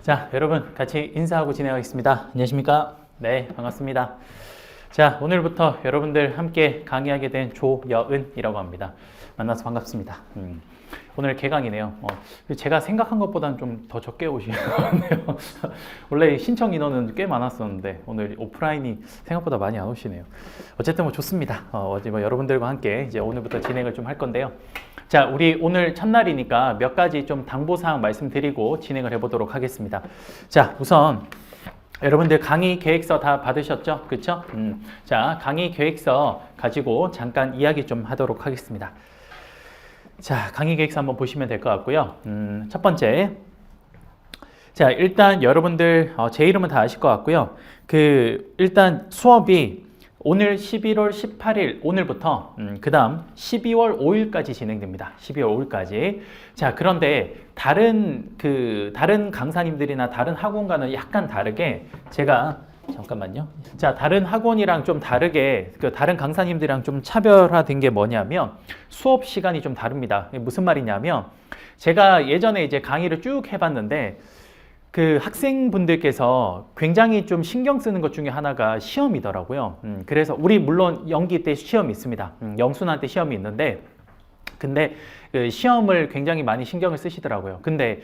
자, 여러분 같이 인사하고 진행하겠습니다. 안녕하십니까? 네, 반갑습니다. 자, 오늘부터 여러분들 함께 강의하게 된 조여은이라고 합니다. 만나서 반갑습니다. 오늘 개강이네요. 제가 생각한 것보다는 좀 더 적게 오시는 것 같네요. 원래 신청 인원은 꽤 많았었는데 오늘 오프라인이 생각보다 많이 안 오시네요. 어쨌든 뭐 좋습니다. 어제 뭐 여러분들과 함께 이제 오늘부터 진행을 좀 할 건데요. 자, 우리 오늘 첫날이니까 몇 가지 좀 당부사항 말씀드리고 진행을 해보도록 하겠습니다. 자, 우선 여러분들 강의 계획서 다 받으셨죠? 그쵸? 자, 강의 계획서 가지고 잠깐 이야기 좀 하도록 하겠습니다. 자, 강의 계획서 한번 보시면 될 것 같고요. 첫 번째. 자, 일단 여러분들 제 이름은 다 아실 것 같고요. 일단 수업이 오늘 11월 18일 오늘부터 그 다음 12월 5일까지 진행됩니다. 12월 5일까지. 자, 그런데 다른 강사님들이나 다른 학원과는 약간 다르게 제가 잠깐만요. 자, 다른 학원이랑 좀 다르게 다른 강사님들이랑 좀 차별화된 게 뭐냐면 수업 시간이 좀 다릅니다. 무슨 말이냐면 제가 예전에 이제 강의를 쭉 해봤는데 학생분들께서 굉장히 좀 신경 쓰는 것 중에 하나가 시험이더라고요. 그래서 우리 물론 연기 때 시험이 있습니다. 영순환 때 시험이 있는데 근데 시험을 굉장히 많이 신경을 쓰시더라고요. 근데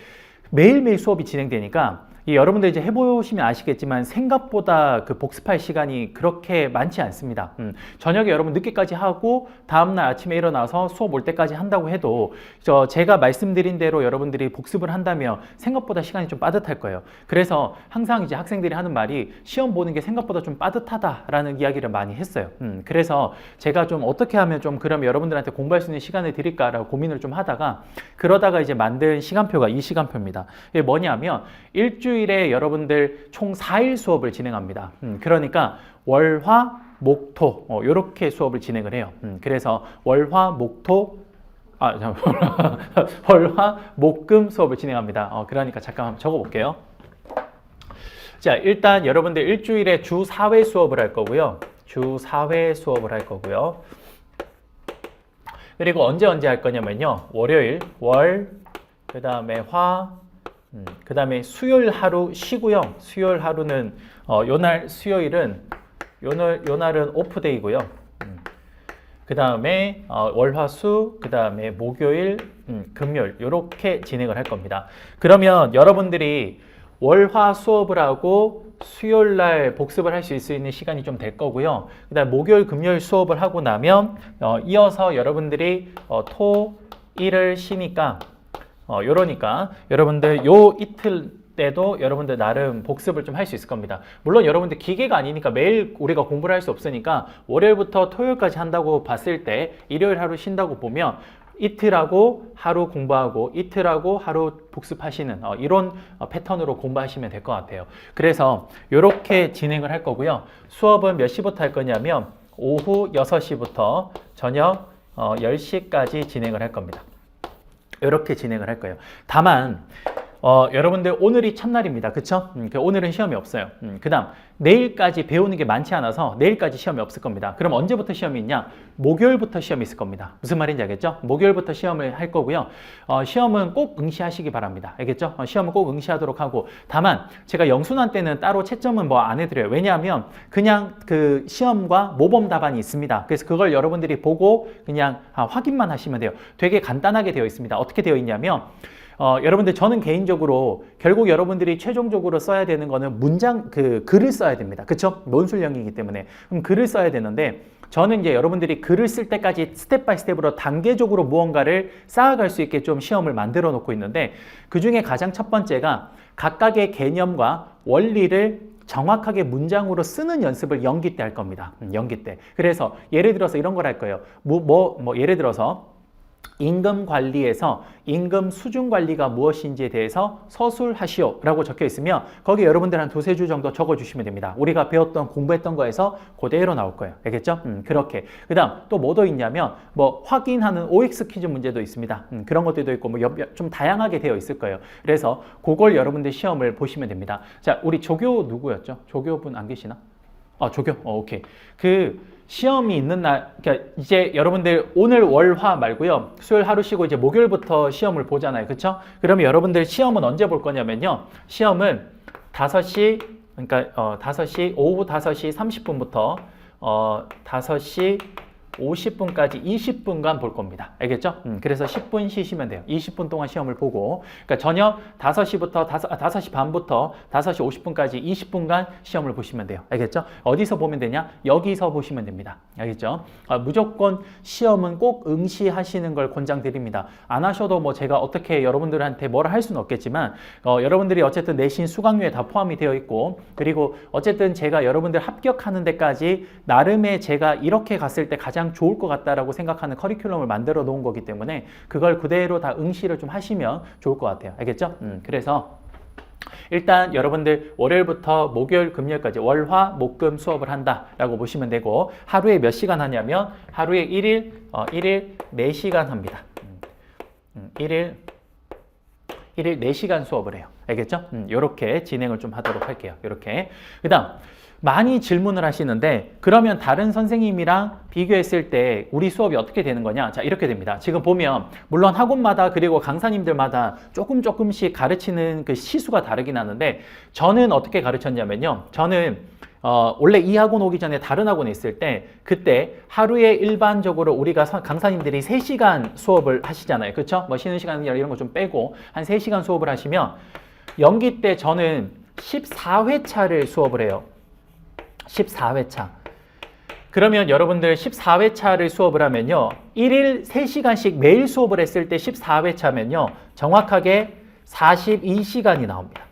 매일매일 수업이 진행되니까 여러분들 이제 해보시면 아시겠지만 생각보다 복습할 시간이 그렇게 많지 않습니다. 저녁에 여러분 늦게까지 하고 다음날 아침에 일어나서 수업 올 때까지 한다고 해도 제가 말씀드린 대로 여러분들이 복습을 한다면 생각보다 시간이 좀 빠듯할 거예요. 그래서 항상 이제 학생들이 하는 말이 시험 보는 게 생각보다 좀 빠듯하다라는 이야기를 많이 했어요. 그래서 제가 좀 어떻게 하면 좀 그럼 여러분들한테 공부할 수 있는 시간을 드릴까라고 고민을 좀 하다가 그러다가 이제 만든 시간표가 이 시간표입니다. 이게 뭐냐면 일주일에 여러분들 총 4일 수업을 진행합니다. 그러니까 월, 화, 목, 토 이렇게 수업을 진행을 해요. 그래서 월, 화, 목, 토 월, 화, 목, 금 수업을 진행합니다. 그러니까 잠깐 한번 적어볼게요. 자, 일단 여러분들 일주일에 주 4회 수업을 할 거고요. 주 4회 수업을 할 거고요. 그리고 언제 할 거냐면요. 월요일, 월, 그 다음에 화, 그 다음에 수요일 하루 쉬고요. 수요일 하루는 요날 수요일은 요날은 오프데이고요. 그 다음에 월화수, 그 다음에 목요일, 금요일 이렇게 진행을 할 겁니다. 그러면 여러분들이 월화 수업을 하고 수요일 날 복습을 할 수 있는 시간이 좀 될 거고요. 그 다음에 목요일, 금요일 수업을 하고 나면 이어서 여러분들이 토, 일을 쉬니까 요러니까 여러분들 요 이틀 때도 여러분들 나름 복습을 좀 할 수 있을 겁니다. 물론 여러분들 기계가 아니니까 매일 우리가 공부를 할 수 없으니까 월요일부터 토요일까지 한다고 봤을 때 일요일 하루 쉰다고 보면 이틀하고 하루 공부하고 이틀하고 하루 복습하시는 이런 패턴으로 공부하시면 될 것 같아요. 그래서 이렇게 진행을 할 거고요. 수업은 몇 시부터 할 거냐면 오후 6시부터 저녁 10시까지 진행을 할 겁니다. 이렇게 진행을 할 거예요. 다만 여러분들 오늘이 첫날입니다. 그쵸? 오늘은 시험이 없어요. 그 다음 내일까지 배우는 게 많지 않아서 내일까지 시험이 없을 겁니다. 그럼 언제부터 시험이 있냐? 목요일부터 시험이 있을 겁니다. 무슨 말인지 알겠죠? 목요일부터 시험을 할 거고요. 시험은 꼭 응시하시기 바랍니다. 알겠죠? 시험은 꼭 응시하도록 하고 다만 제가 영순환 때는 따로 채점은 뭐 안 해드려요. 왜냐하면 그냥 시험과 모범 답안이 있습니다. 그래서 그걸 여러분들이 보고 그냥 확인만 하시면 돼요. 되게 간단하게 되어 있습니다. 어떻게 되어 있냐면 여러분들 저는 개인적으로 결국 여러분들이 최종적으로 써야 되는 거는 글을 써야 됩니다. 그쵸? 논술형이기 때문에. 그럼 글을 써야 되는데 저는 이제 여러분들이 글을 쓸 때까지 스텝 바이 스텝으로 단계적으로 무언가를 쌓아갈 수 있게 좀 시험을 만들어 놓고 있는데 그 중에 가장 첫 번째가 각각의 개념과 원리를 정확하게 문장으로 쓰는 연습을 연기 때 할 겁니다. 연기 때. 그래서 예를 들어서 이런 걸 할 거예요. 예를 들어서 임금 관리에서 임금 수준 관리가 무엇인지에 대해서 서술하시오 라고 적혀 있으면 거기 여러분들 한 두세 줄 정도 적어 주시면 됩니다. 우리가 배웠던 공부했던 거에서 그대로 나올 거예요. 알겠죠? 그렇게. 그 다음 또 뭐 더 있냐면 확인하는 OX 퀴즈 문제도 있습니다. 그런 것들도 있고 좀 다양하게 되어 있을 거예요. 그래서 그걸 여러분들 시험을 보시면 됩니다. 자, 우리 조교 누구였죠? 조교분 안 계시나? 조교? 오케이. 그 시험이 있는 날, 그러니까 이제 여러분들 오늘 월, 화 말고요. 수요일 하루 쉬고 이제 목요일부터 시험을 보잖아요. 그쵸? 그러면 여러분들 시험은 언제 볼 거냐면요. 시험은 5시, 그러니까 5시, 오후 5시 30분부터 5시 50분까지 20분간 볼 겁니다. 알겠죠? 그래서 10분 쉬시면 돼요. 20분 동안 시험을 보고, 그러니까 저녁 5시부터 5시 반부터 5시 50분까지 20분간 시험을 보시면 돼요. 알겠죠? 어디서 보면 되냐? 여기서 보시면 됩니다. 알겠죠? 무조건 시험은 꼭 응시하시는 걸 권장드립니다. 안 하셔도 뭐 제가 어떻게 여러분들한테 뭐라 할 수는 없겠지만, 여러분들이 어쨌든 내신 수강료에 다 포함이 되어 있고, 그리고 어쨌든 제가 여러분들 합격하는 데까지 나름의 제가 이렇게 갔을 때 가장 좋을 것 같다라고 생각하는 커리큘럼을 만들어 놓은 거기 때문에 그걸 그대로 다 응시를 좀 하시면 좋을 것 같아요. 알겠죠? 그래서 일단 여러분들 월요일부터 목요일, 금요일까지 월, 화, 목, 금 수업을 한다라고 보시면 되고, 하루에 몇 시간 하냐면 하루에 1일 4시간 합니다. 1일 4시간 수업을 해요. 알겠죠? 이렇게 진행을 좀 하도록 할게요. 이렇게. 그 다음 많이 질문을 하시는데, 그러면 다른 선생님이랑 비교했을 때 우리 수업이 어떻게 되는 거냐? 자, 이렇게 됩니다. 지금 보면 물론 학원마다 그리고 강사님들마다 조금씩 가르치는 그 시수가 다르긴 하는데, 저는 어떻게 가르쳤냐면요. 저는 원래 이 학원 오기 전에 다른 학원에 있을 때, 그때 하루에 일반적으로 우리가 강사님들이 3시간 수업을 하시잖아요. 그렇죠? 뭐 쉬는 시간이나 이런 거 좀 빼고 한 3시간 수업을 하시면, 연기 때 저는 14회차를 수업을 해요. 14회차. 그러면 여러분들 14회차를 수업을 하면요. 1일 3시간씩 매일 수업을 했을 때 14회차면요. 정확하게 42시간이 나옵니다.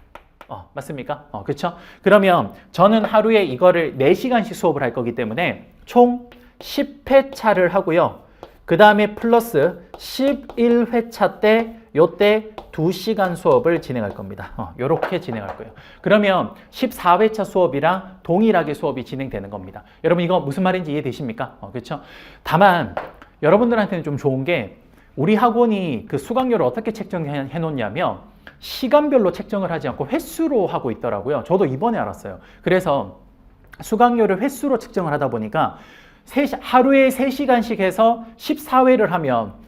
맞습니까? 그렇죠? 그러면 저는 하루에 이거를 4시간씩 수업을 할 거기 때문에 총 10회차를 하고요. 그 다음에 플러스 11회차 때 요때 2시간 수업을 진행할 겁니다. 요렇게 진행할 거예요. 그러면 14회차 수업이랑 동일하게 수업이 진행되는 겁니다. 여러분 이거 무슨 말인지 이해되십니까? 그렇죠? 다만 여러분들한테는 좀 좋은 게, 우리 학원이 그 수강료를 어떻게 책정해 놓냐면 시간별로 책정을 하지 않고 횟수로 하고 있더라고요. 저도 이번에 알았어요. 그래서 수강료를 횟수로 책정을 하다 보니까 하루에 3시간씩 해서 14회를 하면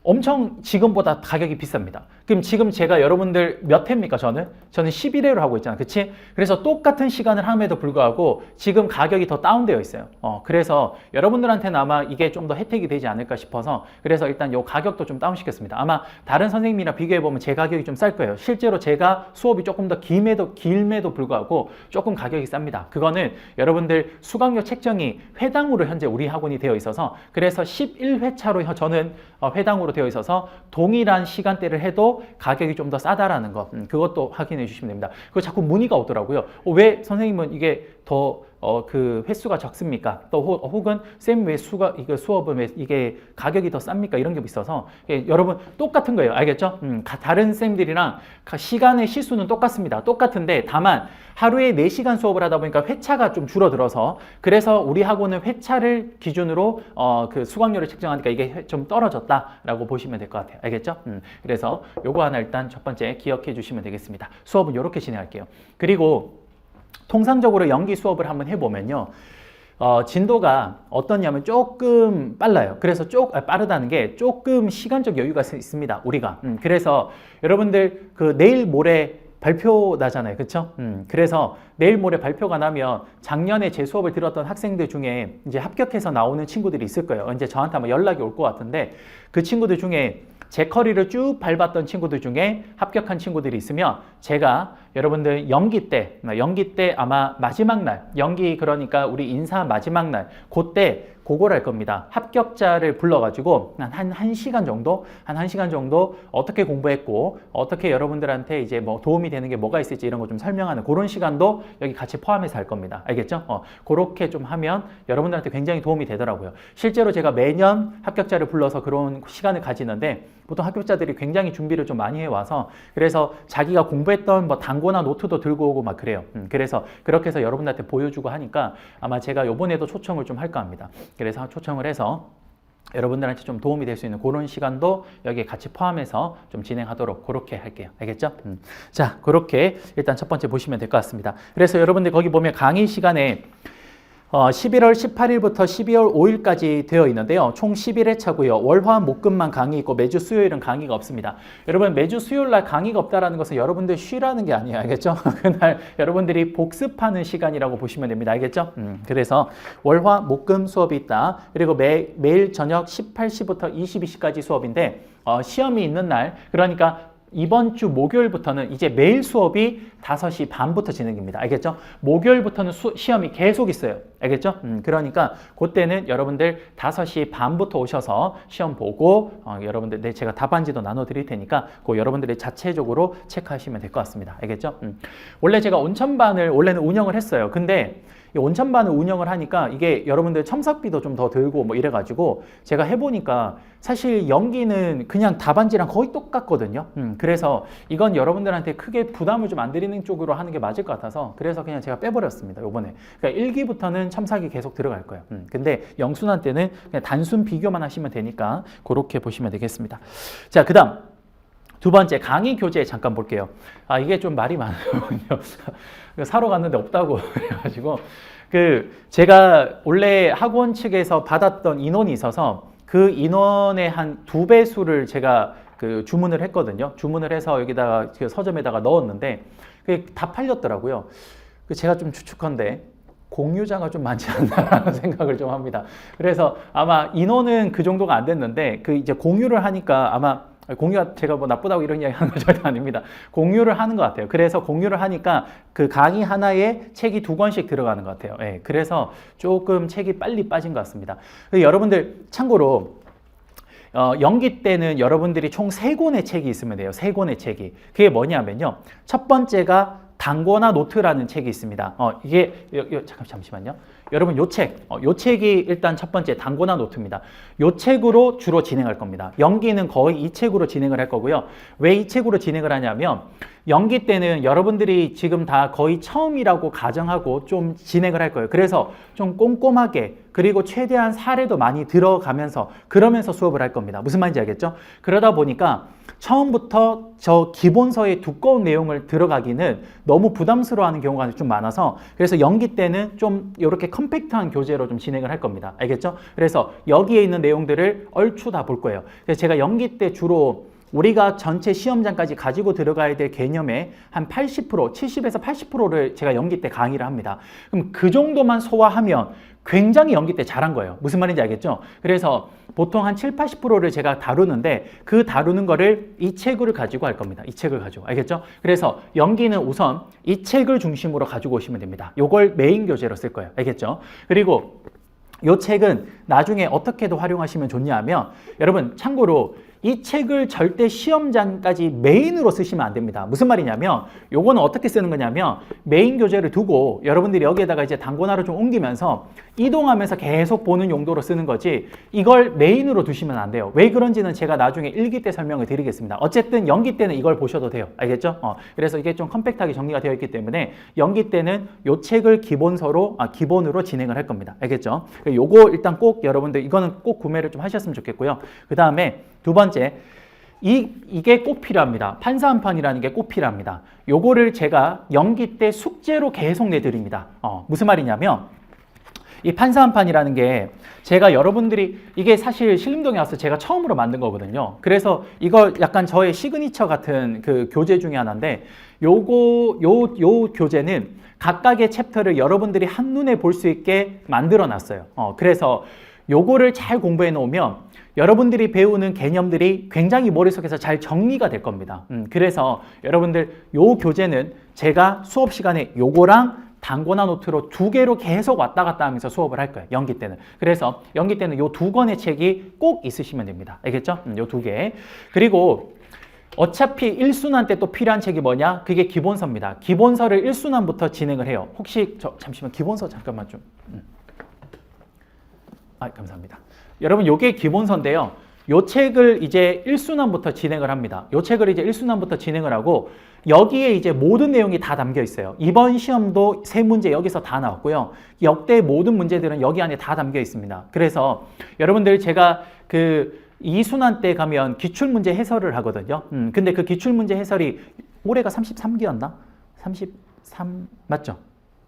엄청 지금보다 가격이 비쌉니다. 그럼 지금 제가 여러분들 몇 회입니까? 저는 11회로 하고 있잖아요. 그치? 그래서 똑같은 시간을 함에도 불구하고 지금 가격이 더 다운되어 있어요. 그래서 여러분들한테는 아마 이게 좀 더 혜택이 되지 않을까 싶어서, 그래서 일단 요 가격도 좀 다운시켰습니다. 아마 다른 선생님이랑 비교해보면 제 가격이 좀 쌀 거예요. 실제로 제가 수업이 조금 더 길매도 불구하고 조금 가격이 쌉니다. 그거는 여러분들 수강료 책정이 회당으로 현재 우리 학원이 되어 있어서, 그래서 11회차로 저는 회당으로 되어 있어서 동일한 시간대를 해도 가격이 좀 더 싸다라는 거, 그것도 확인해 주시면 됩니다. 그거 자꾸 문의가 오더라고요. 왜 선생님은 이게 더 그 횟수가 적습니까? 또 혹은 쌤 왜 이거 수업은 왜 이게 가격이 더 쌉니까? 이런 게 있어서, 여러분 똑같은 거예요. 알겠죠? 다른 쌤들이랑 시간의 시수는 똑같습니다. 똑같은데 다만 하루에 4시간 수업을 하다 보니까 회차가 좀 줄어들어서, 그래서 우리 학원은 회차를 기준으로 그 수강료를 책정하니까 이게 좀 떨어졌다라고 보시면 될 것 같아요. 알겠죠? 그래서 요거 하나 일단 첫 번째 기억해 주시면 되겠습니다. 수업은 이렇게 진행할게요. 그리고 통상적으로 연기 수업을 한번 해보면요. 진도가 어떠냐면 조금 빨라요. 그래서 빠르다는 게 조금 시간적 여유가 있습니다. 우리가. 그래서 여러분들 그 내일 모레 발표 나잖아요. 그쵸? 그래서 내일 모레 발표가 나면 작년에 제 수업을 들었던 학생들 중에 이제 합격해서 나오는 친구들이 있을 거예요. 이제 저한테 아마 연락이 올 것 같은데, 그 친구들 중에 제 커리를 쭉 밟았던 친구들 중에 합격한 친구들이 있으면 제가 여러분들 연기 때 아마 마지막 날, 연기 그러니까 우리 인사 마지막 날, 그때 그걸 할 겁니다. 합격자를 불러가지고 한 1시간 정도 어떻게 공부했고 어떻게 여러분들한테 이제 뭐 도움이 되는 게 뭐가 있을지 이런 거 좀 설명하는 그런 시간도 여기 같이 포함해서 할 겁니다. 알겠죠? 그렇게 좀 하면 여러분들한테 굉장히 도움이 되더라고요. 실제로 제가 매년 합격자를 불러서 그런 시간을 가지는데, 보통 합격자들이 굉장히 준비를 좀 많이 해와서, 그래서 자기가 공부했던 뭐 단고나 노트도 들고 오고 막 그래요. 그래서 그렇게 해서 여러분들한테 보여주고 하니까 아마 제가 요번에도 초청을 좀 할까 합니다. 그래서 초청을 해서 여러분들한테 좀 도움이 될 수 있는 그런 시간도 여기에 같이 포함해서 좀 진행하도록 그렇게 할게요. 알겠죠? 자, 그렇게 일단 첫 번째 보시면 될 것 같습니다. 그래서 여러분들 거기 보면 강의 시간에 11월 18일부터 12월 5일까지 되어 있는데요. 총 11회차고요. 월화 목금만 강의 있고 매주 수요일은 강의가 없습니다. 여러분 매주 수요일 날 강의가 없다라는 것은 여러분들 쉬라는 게 아니에요. 알겠죠? 그날 여러분들이 복습하는 시간이라고 보시면 됩니다. 알겠죠? 그래서 월화 목금 수업이 있다. 그리고 매일 저녁 18시부터 22시까지 수업인데 시험이 있는 날, 그러니까 이번 주 목요일부터는 이제 매일 수업이 5시 반부터 진행입니다. 알겠죠? 목요일부터는 시험이 계속 있어요. 알겠죠? 그러니까 그때는 여러분들 5시 반부터 오셔서 시험 보고 여러분들 제가 답안지도 나눠드릴 테니까 그 여러분들이 자체적으로 체크하시면 될 것 같습니다. 알겠죠? 원래 제가 온천반을 원래는 운영을 했어요. 근데 이 온천반을 운영을 하니까 이게 여러분들 첨삭비도 좀 더 들고 뭐 이래가지고 제가 해보니까 사실 연기는 그냥 답안지랑 거의 똑같거든요. 그래서 이건 여러분들한테 크게 부담을 좀 안 드리는 쪽으로 하는 게 맞을 것 같아서 그래서 그냥 제가 빼버렸습니다. 요번에. 그러니까 1기부터는 첨삭이 계속 들어갈 거예요. 근데 영순환 때는 그냥 단순 비교만 하시면 되니까 그렇게 보시면 되겠습니다. 자, 그 다음. 두 번째, 강의 교재 잠깐 볼게요. 이게 좀 말이 많거든요. 사러 갔는데 없다고 그래가지고 제가 원래 학원 측에서 받았던 인원이 있어서 그 인원의 한 2배 수를 제가 주문을 했거든요. 주문을 해서 여기다가 서점에다가 넣었는데 그게 다 팔렸더라고요. 제가 좀 추측컨대 공유자가 좀 많지 않나라는 생각을 좀 합니다. 그래서 아마 인원은 그 정도가 안 됐는데 이제 공유를 하니까 아마 공유가 제가 뭐 나쁘다고 이런 이야기 하는 건 절대 아닙니다. 공유를 하는 것 같아요. 그래서 공유를 하니까 그 강의 하나에 책이 2권씩 들어가는 것 같아요. 예, 그래서 조금 책이 빨리 빠진 것 같습니다. 여러분들 참고로 연기 때는 여러분들이 총 3권의 책이 있으면 돼요. 3권의 책이. 그게 뭐냐면요. 첫 번째가 단고나 노트라는 책이 있습니다. 이게 잠시만요. 여러분 요 책이 일단 첫 번째 단고나 노트입니다. 요 책으로 주로 진행할 겁니다. 연기는 거의 이 책으로 진행을 할 거고요. 왜 이 책으로 진행을 하냐면 연기 때는 여러분들이 지금 다 거의 처음이라고 가정하고 좀 진행을 할 거예요. 그래서 좀 꼼꼼하게 그리고 최대한 사례도 많이 들어가면서 그러면서 수업을 할 겁니다. 무슨 말인지 알겠죠? 그러다 보니까 처음부터 저 기본서의 두꺼운 내용을 들어가기는 너무 부담스러워하는 경우가 좀 많아서 그래서 연기 때는 좀 이렇게 컴팩트한 교재로 좀 진행을 할 겁니다. 알겠죠? 그래서 여기에 있는 내용들을 얼추 다 볼 거예요. 그래서 제가 연기 때 주로 우리가 전체 시험장까지 가지고 들어가야 될 개념의 한 80%, 70에서 80%를 제가 연기 때 강의를 합니다. 그럼 그 정도만 소화하면 굉장히 연기 때 잘한 거예요. 무슨 말인지 알겠죠? 그래서 보통 한 7, 80%를 제가 다루는데 그 다루는 거를 이 책을 가지고 할 겁니다. 이 책을 가지고. 알겠죠? 그래서 연기는 우선 이 책을 중심으로 가지고 오시면 됩니다. 요걸 메인 교재로 쓸 거예요. 알겠죠? 그리고 이 책은 나중에 어떻게도 활용하시면 좋냐면 여러분 참고로 이 책을 절대 시험장까지 메인으로 쓰시면 안 됩니다. 무슨 말이냐면 요거는 어떻게 쓰는 거냐면 메인 교재를 두고 여러분들이 여기에다가 이제 단권화를 좀 옮기면서 이동하면서 계속 보는 용도로 쓰는 거지 이걸 메인으로 두시면 안 돼요. 왜 그런지는 제가 나중에 1기 때 설명을 드리겠습니다. 어쨌든 연기 때는 이걸 보셔도 돼요. 알겠죠? 그래서 이게 좀 컴팩트하게 정리가 되어 있기 때문에 연기 때는 요 책을 기본으로 진행을 할 겁니다. 알겠죠? 요거 일단 꼭 여러분들 이거는 꼭 구매를 좀 하셨으면 좋겠고요. 그 다음에 두 번째, 이게 꼭 필요합니다. 판사 한 판이라는 게 꼭 필요합니다. 요거를 제가 연기 때 숙제로 계속 내드립니다. 무슨 말이냐면 이 판사 한 판이라는 게 제가 여러분들이 이게 사실 신림동에 와서 제가 처음으로 만든 거거든요. 그래서 이거 약간 저의 시그니처 같은 그 교재 중에 하나인데 요 교재는 각각의 챕터를 여러분들이 한눈에 볼 수 있게 만들어 놨어요. 그래서 요거를 잘 공부해 놓으면 여러분들이 배우는 개념들이 굉장히 머릿속에서 잘 정리가 될 겁니다. 그래서 여러분들 요 교재는 제가 수업 시간에 요거랑 단권화 노트로 2개로 계속 왔다 갔다 하면서 수업을 할 거예요. 연기 때는. 그래서 연기 때는 요 2권의 책이 꼭 있으시면 됩니다. 알겠죠? 요 2개. 그리고 어차피 1순환 때 또 필요한 책이 뭐냐? 그게 기본서입니다. 기본서를 1순환부터 진행을 해요. 혹시 잠시만 기본서 잠깐만 좀. 감사합니다. 여러분 요게 기본서인데요. 요 책을 이제 1순환부터 진행을 합니다. 요 책을 이제 1순환부터 진행을 하고 여기에 이제 모든 내용이 다 담겨 있어요. 이번 시험도 3문제 여기서 다 나왔고요. 역대 모든 문제들은 여기 안에 다 담겨 있습니다. 그래서 여러분들 제가 2순환 때 가면 기출문제 해설을 하거든요. 근데 그 기출문제 해설이 올해가 33기였나? 33 맞죠?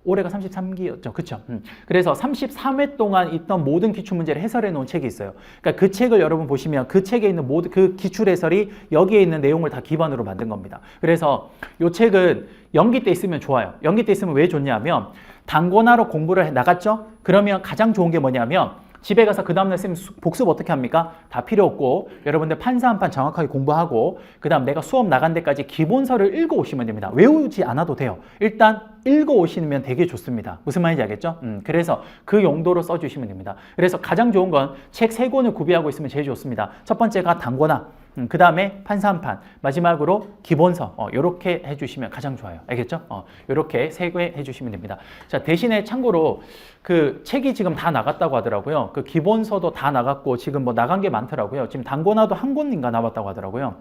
올해가 33기였죠. 그쵸? 그래서 33회 동안 있던 모든 기출문제를 해설해 놓은 책이 있어요. 그러니까 그 책을 여러분 보시면 그 책에 있는 모든 그 기출 해설이 여기에 있는 내용을 다 기반으로 만든 겁니다. 그래서 이 책은 연기 때 있으면 좋아요. 연기 때 있으면 왜 좋냐면 단권화로 공부를 해 나갔죠? 그러면 가장 좋은 게 뭐냐면 집에 가서 그 다음날 쌤 복습 어떻게 합니까? 다 필요 없고 여러분들 판사 한 판 정확하게 공부하고 그 다음 내가 수업 나간 데까지 기본서를 읽어오시면 됩니다. 외우지 않아도 돼요. 일단 읽어오시면 되게 좋습니다. 무슨 말인지 알겠죠? 그래서 그 용도로 써주시면 됩니다. 그래서 가장 좋은 건 책 3권을 구비하고 있으면 제일 좋습니다. 첫 번째가 단권화, 그 다음에 판사 한 판, 마지막으로 기본서 이렇게 해주시면 가장 좋아요. 알겠죠? 이렇게 3개 해주시면 됩니다. 자, 대신에 참고로 그 책이 지금 다 나갔다고 하더라고요. 그 기본서도 다 나갔고 지금 뭐 나간 게 많더라고요. 지금 단권화도 한 권인가 남았다고 하더라고요.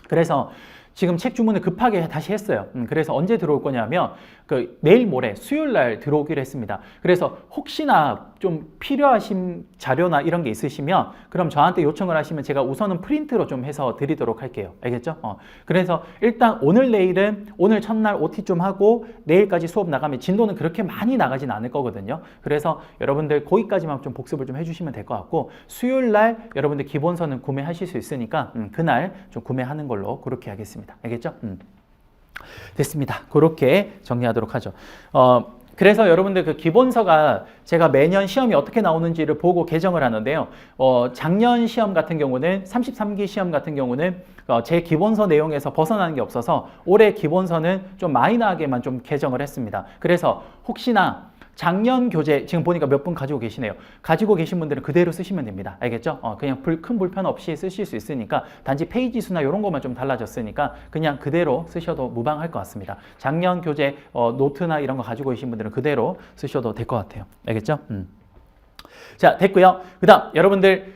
그래서 지금 책 주문을 급하게 다시 했어요. 그래서 언제 들어올 거냐면 그 내일 모레 수요일 날 들어오기로 했습니다. 그래서 혹시나 좀 필요하신 자료나 이런 게 있으시면 그럼 저한테 요청을 하시면 제가 우선은 프린트로 좀 해서 드리도록 할게요. 알겠죠? 그래서 일단 오늘 내일은 오늘 첫날 OT 좀 하고 내일까지 수업 나가면 진도는 그렇게 많이 나가진 않을 거거든요. 그래서 여러분들 거기까지만 좀 복습을 좀 해주시면 될 것 같고 수요일 날 여러분들 기본서는 구매하실 수 있으니까 그날 좀 구매하는 걸로 그렇게 하겠습니다. 알겠죠? 됐습니다. 그렇게 정리하도록 하죠. 그래서 여러분들 그 기본서가 제가 매년 시험이 어떻게 나오는지를 보고 개정을 하는데요. 작년 시험 같은 경우는 33기 시험 같은 경우는 제 기본서 내용에서 벗어나는 게 없어서 올해 기본서는 좀 마이너하게만 좀 개정을 했습니다. 그래서 혹시나 작년 교재 지금 보니까 몇 분 가지고 계시네요. 가지고 계신 분들은 그대로 쓰시면 됩니다. 알겠죠? 그냥 큰 불편 없이 쓰실 수 있으니까 단지 페이지 수나 이런 것만 좀 달라졌으니까 그냥 그대로 쓰셔도 무방할 것 같습니다. 작년 교재 노트나 이런 거 가지고 계신 분들은 그대로 쓰셔도 될 것 같아요. 알겠죠? 자, 됐고요. 그다음 여러분들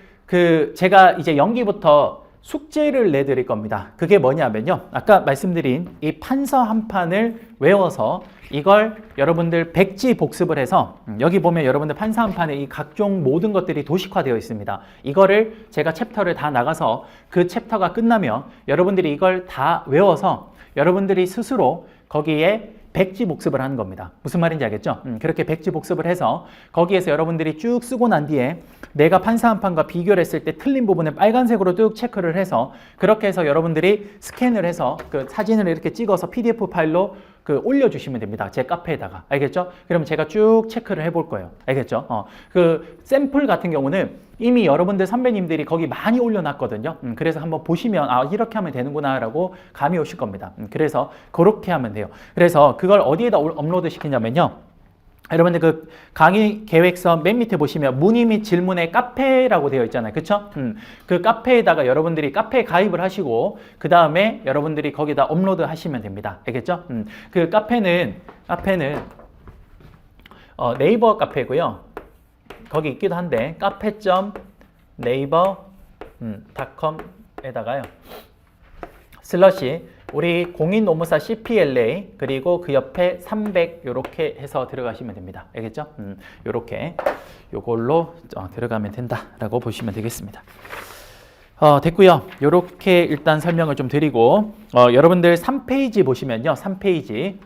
제가 이제 연기부터 숙제를 내드릴 겁니다. 그게 뭐냐면요. 아까 말씀드린 이 판서 한 판을 외워서 이걸 여러분들 백지 복습을 해서 여기 보면 여러분들 판사 한 판에 이 각종 모든 것들이 도식화되어 있습니다. 이거를 제가 챕터를 다 나가서 그 챕터가 끝나면 여러분들이 이걸 다 외워서 여러분들이 스스로 거기에 백지 복습을 하는 겁니다. 무슨 말인지 알겠죠? 그렇게 백지 복습을 해서 거기에서 여러분들이 쭉 쓰고 난 뒤에 내가 판사 한 판과 비교를 했을 때 틀린 부분을 빨간색으로 쭉 체크를 해서 그렇게 해서 여러분들이 스캔을 해서 그 사진을 이렇게 찍어서 PDF 파일로 올려주시면 됩니다. 제 카페에다가. 알겠죠? 그럼 제가 쭉 체크를 해볼 거예요. 알겠죠? 그 샘플 같은 경우는 이미 여러분들 선배님들이 거기 많이 올려놨거든요. 그래서 한번 보시면 이렇게 하면 되는구나 라고 감이 오실 겁니다. 그래서 그렇게 하면 돼요. 그래서 그걸 어디에다 업로드 시키냐면요. 여러분들 그 강의 계획서 맨 밑에 보시면 문의 및 질문의 카페라고 되어 있잖아요. 그쵸? 그 카페에다가 여러분들이 카페에 가입을 하시고 그 다음에 여러분들이 거기다 업로드 하시면 됩니다. 알겠죠? 그 카페는 네이버 카페고요. 거기 있기도 한데 카페.naver.com에다가요. 슬러시 우리 공인노무사 CPLA 그리고 그 옆에 300 이렇게 해서 들어가시면 됩니다. 알겠죠? 요렇게 요걸로 들어가면 된다라고 보시면 되겠습니다. 됐고요. 요렇게 일단 설명을 좀 드리고 여러분들 3페이지 보시면요. 3페이지.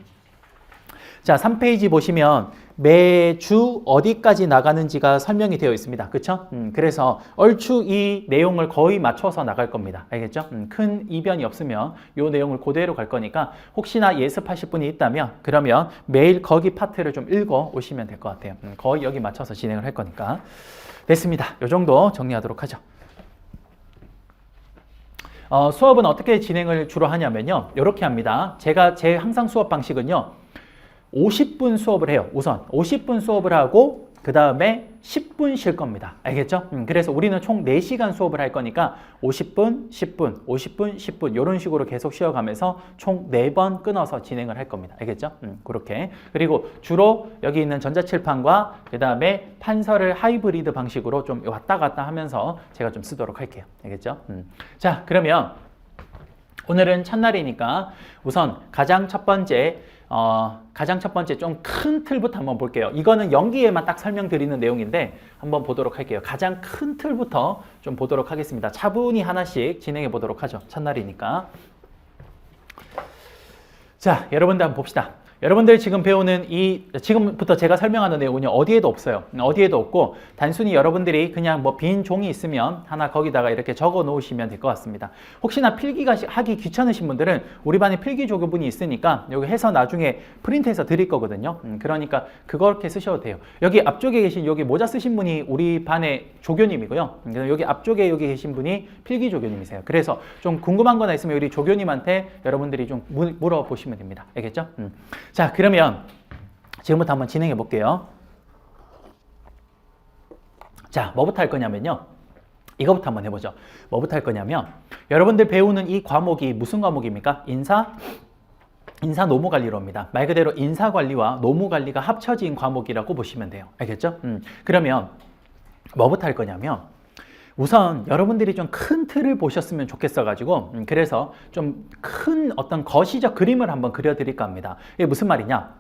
자, 3페이지 보시면 매주 어디까지 나가는지가 설명이 되어 있습니다. 그쵸? 그래서 얼추 이 내용을 거의 맞춰서 나갈 겁니다. 알겠죠? 큰 이변이 없으면 이 내용을 그대로 갈 거니까 혹시나 예습하실 분이 있다면 그러면 매일 거기 파트를 좀 읽어 오시면 될 것 같아요. 거의 여기 맞춰서 진행을 할 거니까. 됐습니다. 이 정도 정리하도록 하죠. 수업은 어떻게 진행을 주로 하냐면요. 이렇게 합니다. 제 항상 수업 방식은요. 50분 수업을 해요. 우선 50분 수업을 하고 그 다음에 10분 쉴 겁니다. 알겠죠? 그래서 우리는 총 4시간 수업을 할 거니까 50분, 10분, 50분, 10분 이런 식으로 계속 쉬어가면서 총 4번 끊어서 진행을 할 겁니다. 알겠죠? 그렇게. 그리고 주로 여기 있는 전자칠판과 그 다음에 판서를 하이브리드 방식으로 좀 왔다 갔다 하면서 제가 좀 쓰도록 할게요. 알겠죠? 자, 그러면 오늘은 첫날이니까 우선 가장 첫 번째 좀 큰 틀부터 한번 볼게요. 이거는 연기에만 딱 설명드리는 내용인데 한번 보도록 할게요. 가장 큰 틀부터 좀 보도록 하겠습니다. 차분히 하나씩 진행해 보도록 하죠. 첫날이니까. 자, 여러분들 한번 봅시다. 여러분들 지금 배우는 지금부터 제가 설명하는 내용은요, 어디에도 없어요. 어디에도 없고, 단순히 여러분들이 그냥 뭐 빈 종이 있으면 하나 거기다가 이렇게 적어 놓으시면 될 것 같습니다. 혹시나 필기가 하기 귀찮으신 분들은 우리 반에 필기 조교분이 있으니까 여기 해서 나중에 프린트해서 드릴 거거든요. 그러니까 그렇게 쓰셔도 돼요. 여기 앞쪽에 계신 여기 모자 쓰신 분이 우리 반의 조교님이고요. 여기 앞쪽에 여기 계신 분이 필기 조교님이세요. 그래서 좀 궁금한 거나 있으면 우리 조교님한테 여러분들이 좀 물어보시면 됩니다. 알겠죠? 자, 그러면 지금부터 한번 진행해 볼게요. 자, 뭐부터 할 거냐면요. 이거부터 한번 해보죠. 뭐부터 할 거냐면 여러분들 배우는 이 과목이 무슨 과목입니까? 인사 노무관리로입니다. 말 그대로 인사관리와 노무관리가 합쳐진 과목이라고 보시면 돼요. 알겠죠? 그러면 뭐부터 할 거냐면 우선 여러분들이 좀 큰 틀을 보셨으면 좋겠어가지고 그래서 좀 큰 어떤 거시적 그림을 한번 그려드릴까 합니다. 이게 무슨 말이냐?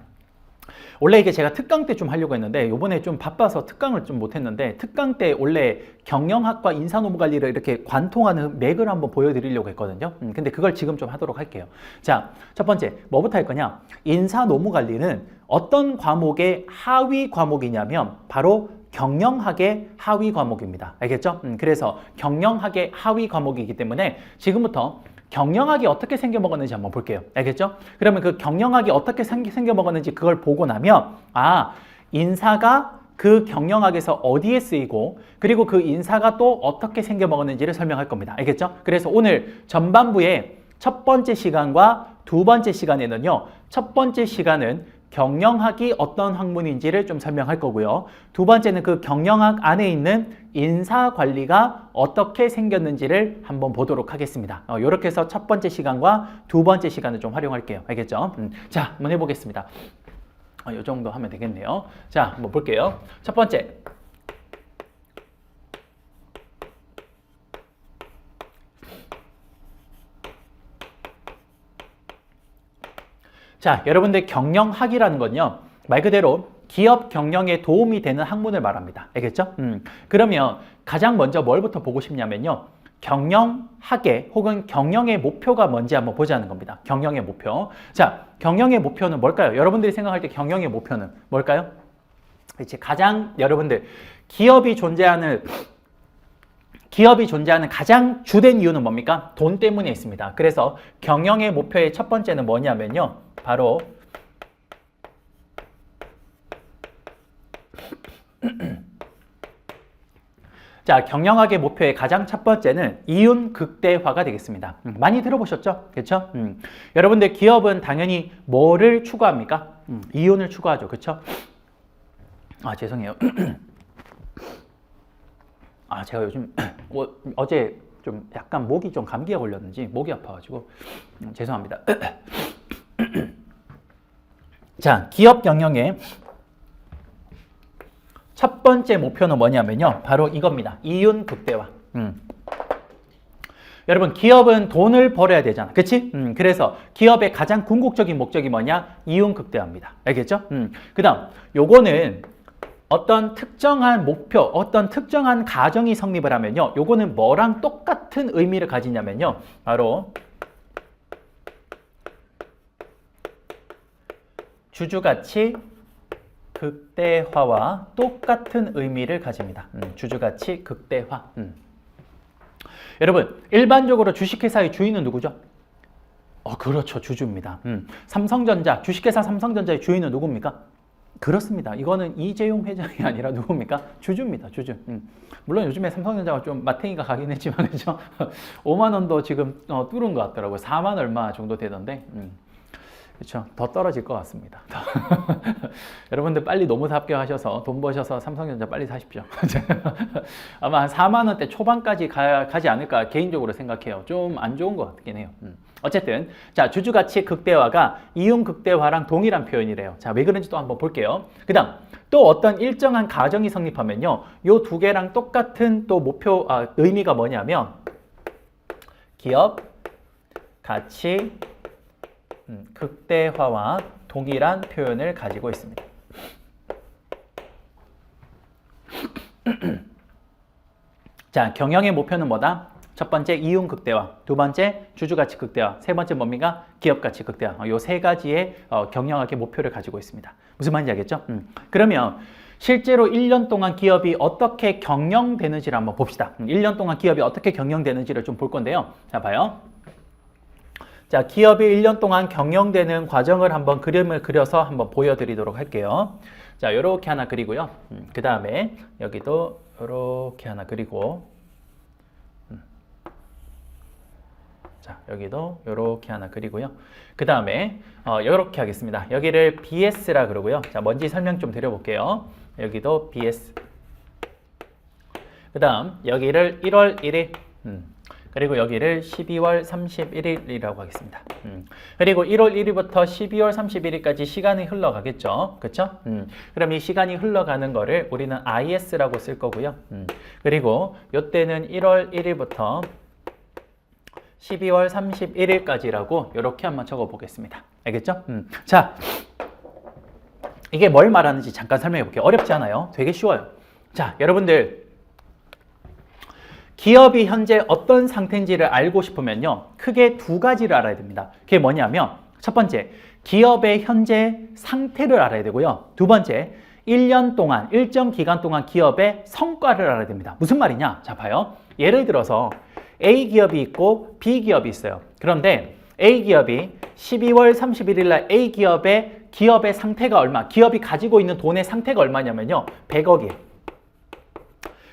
원래 이게 제가 특강 때 좀 하려고 했는데 요번에 좀 바빠서 특강을 좀 못했는데 특강 때 원래 경영학과 인사노무관리를 이렇게 관통하는 맥을 한번 보여드리려고 했거든요. 근데 그걸 지금 좀 하도록 할게요. 자, 첫 번째 뭐부터 할 거냐? 인사노무관리는 어떤 과목의 하위 과목이냐면 바로 경영학의 하위 과목입니다. 알겠죠? 그래서 경영학의 하위 과목이기 때문에 지금부터 경영학이 어떻게 생겨먹었는지 한번 볼게요. 알겠죠? 그러면 그 경영학이 어떻게 생겨먹었는지 그걸 보고 나면 인사가 그 경영학에서 어디에 쓰이고 그리고 그 인사가 또 어떻게 생겨먹었는지를 설명할 겁니다. 알겠죠? 그래서 오늘 전반부의 첫 번째 시간과 두 번째 시간에는요. 첫 번째 시간은 경영학이 어떤 학문인지를 좀 설명할 거고요. 두 번째는 그 경영학 안에 있는 인사관리가 어떻게 생겼는지를 한번 보도록 하겠습니다. 이렇게 해서 첫 번째 시간과 두 번째 시간을 좀 활용할게요. 알겠죠? 자, 한번 해보겠습니다. 이 정도 하면 되겠네요. 자, 한번 볼게요. 첫 번째. 자, 여러분들 경영학이라는 건요. 말 그대로 기업 경영에 도움이 되는 학문을 말합니다. 알겠죠? 그러면 가장 먼저 뭘부터 보고 싶냐면요. 경영학의 혹은 경영의 목표가 뭔지 한번 보자는 겁니다. 경영의 목표. 자, 경영의 목표는 뭘까요? 여러분들이 생각할 때 경영의 목표는 뭘까요? 이제 가장 여러분들 기업이 존재하는 가장 주된 이유는 뭡니까? 돈 때문에 있습니다. 그래서 경영의 목표의 첫 번째는 뭐냐면요. 바로 자, 경영학의 목표의 가장 첫 번째는 이윤 극대화가 되겠습니다. 많이 들어보셨죠? 그렇죠? 여러분들 기업은 당연히 뭐를 추구합니까? 이윤을 추구하죠. 그렇죠? 죄송해요. 제가 요즘 어제 좀 약간 목이 좀 감기가 걸렸는지 목이 아파가지고 죄송합니다. 자, 기업 경영의 첫 번째 목표는 뭐냐면요. 바로 이겁니다. 이윤 극대화. 여러분, 기업은 돈을 벌어야 되잖아. 그치? 그래서 기업의 가장 궁극적인 목적이 뭐냐? 이윤 극대화입니다. 알겠죠? 그 다음, 요거는 어떤 특정한 목표, 어떤 특정한 가정이 성립을 하면요. 요거는 뭐랑 똑같은 의미를 가지냐면요. 바로 주주가치 극대화와 똑같은 의미를 가집니다. 주주가치 극대화. 여러분, 일반적으로 주식회사의 주인은 누구죠? 그렇죠. 주주입니다. 삼성전자, 주식회사 삼성전자의 주인은 누굽니까? 그렇습니다. 이거는 이재용 회장이 아니라 누굽니까? 주주입니다. 주주. 물론 요즘에 삼성전자가 좀 마탱이가 가긴 했지만 그죠? 5만 원도 지금 뚫은 것 같더라고요. 4만 얼마 정도 되던데. 그렇죠. 더 떨어질 것 같습니다. 여러분들 빨리 노무사 합격하셔서 돈 버셔서 삼성전자 빨리 사십시오. 아마 한 4만 원대 초반까지 가지 않을까 개인적으로 생각해요. 좀 안 좋은 것 같긴 해요. 어쨌든 자, 주주가치 극대화가 이윤 극대화랑 동일한 표현이래요. 자, 왜 그런지 또 한번 볼게요. 그 다음 또 어떤 일정한 가정이 성립하면요. 요 두 개랑 똑같은 또 목표, 의미가 뭐냐면 기업 가치 극대화와 동일한 표현을 가지고 있습니다. 자, 경영의 목표는 뭐다? 첫 번째 이윤 극대화, 두 번째 주주가치 극대화, 세 번째 뭡니까? 기업가치 극대화. 요 세 가지의 경영학의 목표를 가지고 있습니다. 무슨 말인지 알겠죠? 그러면 실제로 1년 동안 기업이 어떻게 경영되는지를 한번 봅시다. 1년 동안 기업이 어떻게 경영되는지를 좀 볼 건데요. 자, 봐요. 자, 기업이 1년 동안 경영되는 과정을 한번 그림을 그려서 한번 보여드리도록 할게요. 자, 요렇게 하나 그리고요. 그 다음에 여기도 요렇게 하나 그리고 자, 여기도 요렇게 하나 그리고요. 그 다음에 요렇게 하겠습니다. 여기를 BS라 그러고요. 자, 뭔지 설명 좀 드려볼게요. 여기도 BS. 그 다음 여기를 1월 1일 그리고 여기를 12월 31일이라고 하겠습니다. 그리고 1월 1일부터 12월 31일까지 시간이 흘러가겠죠. 그렇죠? 그럼 이 시간이 흘러가는 거를 우리는 IS라고 쓸 거고요. 그리고 이때는 1월 1일부터 12월 31일까지라고 이렇게 한번 적어 보겠습니다. 알겠죠? 자, 이게 뭘 말하는지 잠깐 설명해 볼게요. 어렵지 않아요. 되게 쉬워요. 자, 여러분들 기업이 현재 어떤 상태인지를 알고 싶으면요. 크게 두 가지를 알아야 됩니다. 그게 뭐냐면 첫 번째, 기업의 현재 상태를 알아야 되고요. 두 번째, 1년 동안, 일정 기간 동안 기업의 성과를 알아야 됩니다. 무슨 말이냐? 자, 봐요. 예를 들어서 A 기업이 있고 B 기업이 있어요. 그런데 A 기업이 12월 31일 날 A 기업의 상태가 얼마, 기업이 가지고 있는 돈의 상태가 얼마냐면요. 100억이에요.